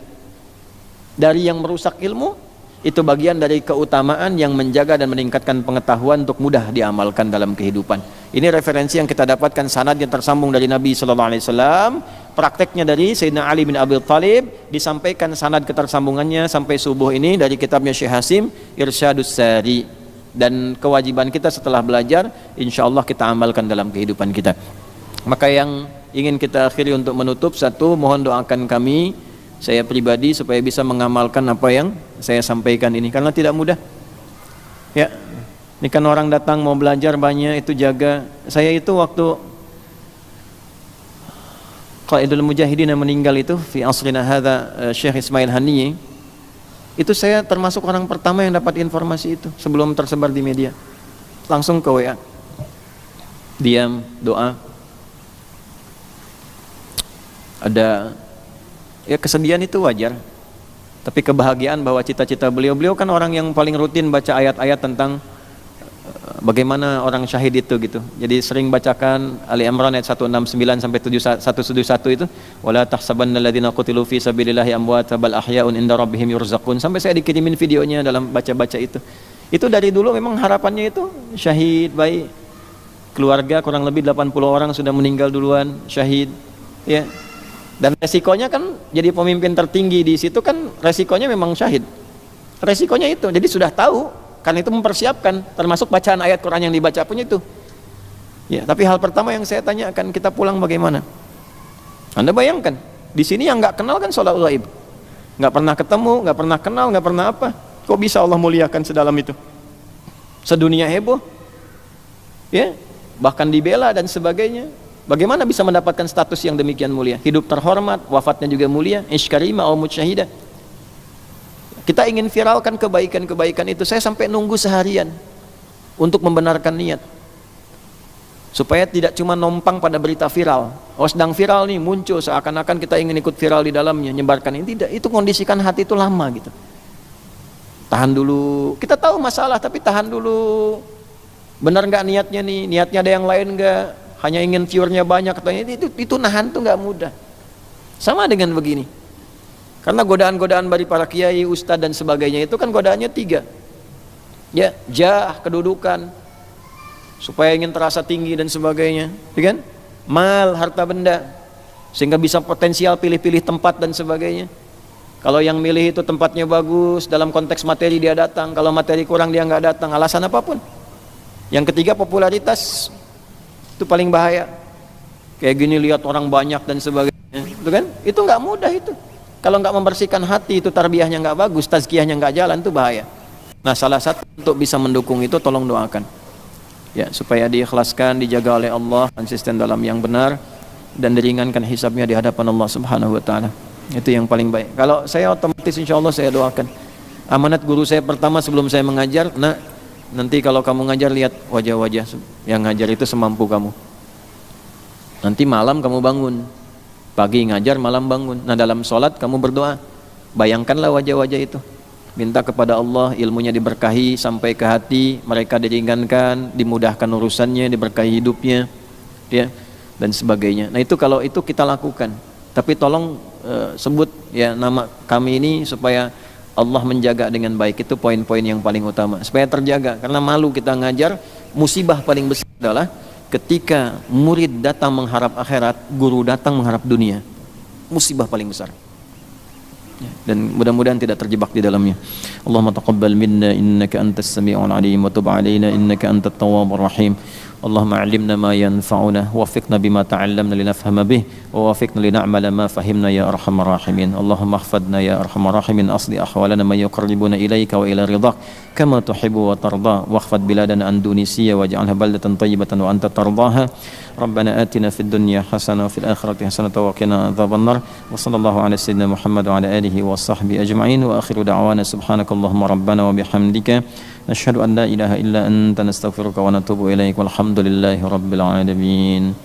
dari yang merusak ilmu, itu bagian dari keutamaan yang menjaga dan meningkatkan pengetahuan untuk mudah diamalkan dalam kehidupan. Ini referensi yang kita dapatkan, sanad yang tersambung dari Nabi sallallahu alaihi wasallam, prakteknya dari Sayyidina Ali bin Abi Thalib, disampaikan sanad ketersambungannya sampai subuh ini dari kitabnya Syekh Hasim Irsyadus Sari. Dan kewajiban kita setelah belajar, insyaallah kita amalkan dalam kehidupan kita. Maka yang ingin kita akhiri untuk menutup, satu, mohon doakan kami, saya pribadi, supaya bisa mengamalkan apa yang saya sampaikan ini, karena tidak mudah. Ya, ini kan orang datang mau belajar banyak, itu jaga. Saya itu waktu Qaidul Mujahidin yang meninggal itu fi asrina hadza, Syekh Ismail Haniyi, itu saya termasuk orang pertama yang dapat informasi itu sebelum tersebar di media. Langsung ke WA, diam, doa. Ada ya kesedihan, itu wajar, tapi kebahagiaan bahwa cita-cita beliau kan orang yang paling rutin baca ayat-ayat tentang bagaimana orang syahid itu gitu. Jadi sering bacakan Ali Imran ayat 169 sampai 171 itu, wala tahsabanna alladziina qutilu fi sabilillahi amwata bal ahya'un inda rabbihim yurzaqun, sampai saya dikirimin videonya dalam baca-baca itu. Itu dari dulu memang harapannya itu syahid baik. Keluarga kurang lebih 80 orang sudah meninggal duluan syahid, ya. Dan resikonya kan jadi pemimpin tertinggi di situ kan resikonya memang syahid. Resikonya itu. Jadi sudah tahu, karena itu mempersiapkan, termasuk bacaan ayat Quran yang dibaca pun itu. Ya, tapi hal pertama yang saya tanyakan, kita pulang bagaimana? Anda bayangkan, di sini yang nggak kenal kan sholat gaib, nggak pernah ketemu, nggak pernah kenal, nggak pernah apa. Kok bisa Allah muliakan sedalam itu? Sedunia heboh, ya, bahkan dibela dan sebagainya. Bagaimana bisa mendapatkan status yang demikian mulia? Hidup terhormat, wafatnya juga mulia, iskarima au musyahida. Kita ingin viralkan kebaikan-kebaikan itu. Saya sampai nunggu seharian untuk membenarkan niat, supaya tidak cuma numpang pada berita viral. Oh, sedang viral nih, muncul seakan-akan kita ingin ikut viral di dalamnya, nyebarkan ini. Tidak, itu kondisikan hati itu lama gitu. Tahan dulu. Kita tahu masalah, tapi tahan dulu. Benar nggak niatnya nih? Niatnya ada yang lain nggak? Hanya ingin viewernya banyak, katanya itu nahan tuh nggak mudah. Sama dengan begini. Karena godaan-godaan dari para kiai, ustadz dan sebagainya itu kan godaannya 3. Ya, jah, kedudukan, supaya ingin terasa tinggi dan sebagainya, ya kan? Mal, harta benda, sehingga bisa potensial pilih-pilih tempat dan sebagainya. Kalau yang milih itu tempatnya bagus, dalam konteks materi dia datang, kalau materi kurang dia nggak datang, alasan apapun. Yang ketiga, popularitas, itu paling bahaya. Kayak gini lihat orang banyak dan sebagainya, itu kan? Itu nggak mudah itu. Kalau nggak membersihkan hati, itu tarbiyahnya nggak bagus, tazkiyahnya nggak jalan, itu bahaya. Nah, salah satu untuk bisa mendukung itu, tolong doakan, ya, supaya diikhlaskan, dijaga oleh Allah, konsisten dalam yang benar, dan diringankan hisabnya di hadapan Allah Subhanahu Wa Taala. Itu yang paling baik. Kalau saya otomatis insya Allah saya doakan. Amanat guru saya pertama sebelum saya mengajar, nah, nanti kalau kamu ngajar lihat wajah-wajah yang ngajar itu semampu kamu. Nanti malam kamu bangun, pagi ngajar, malam bangun. Nah, dalam sholat kamu berdoa, bayangkanlah wajah-wajah itu. Minta kepada Allah ilmunya diberkahi sampai ke hati, mereka diringankan, dimudahkan urusannya, diberkahi hidupnya, ya, dan sebagainya. Nah, itu kalau itu kita lakukan. Tapi tolong sebut ya nama kami ini supaya Allah menjaga dengan baik. Itu poin-poin yang paling utama supaya terjaga. Karena malu kita ngajar, musibah paling besar adalah ketika murid datang mengharap akhirat, guru datang mengharap dunia. Musibah paling besar. Dan mudah-mudahan tidak terjebak di dalamnya. Allahumma taqabbal minna innaka antas sami'ul alim wa tub 'alaina innaka antat tawwabur rahim. Allahumma 'allimna ma yanfa'una waffiqna bima ta'allamna linafhama bih wa waffiqna lina'mala ma fahimna ya arhamar rahimin. Allahumma ihfadna ya arhamar rahimin asli ahwalana ma yuqarribuna ilaika wa ila ridhak kama tuhibbu wa tarda wakhfad biladana an Indonesia waj'alha baldatan tayyibatan wa anta tardaha. Rabbana atina fid dunya hasanah wa fil akhirati hasanah wa qina adzabannar. Wa sallallahu ala sayyidina Muhammad wa ala alihi wa sahbihi ajma'in wa akhiru da'wana subhanakallahumma rabbana wa bihamdika nashhadu an la ilaha illa anta nastaghfiruka wa natubu ilaik walhamdulillahi rabbil alamin.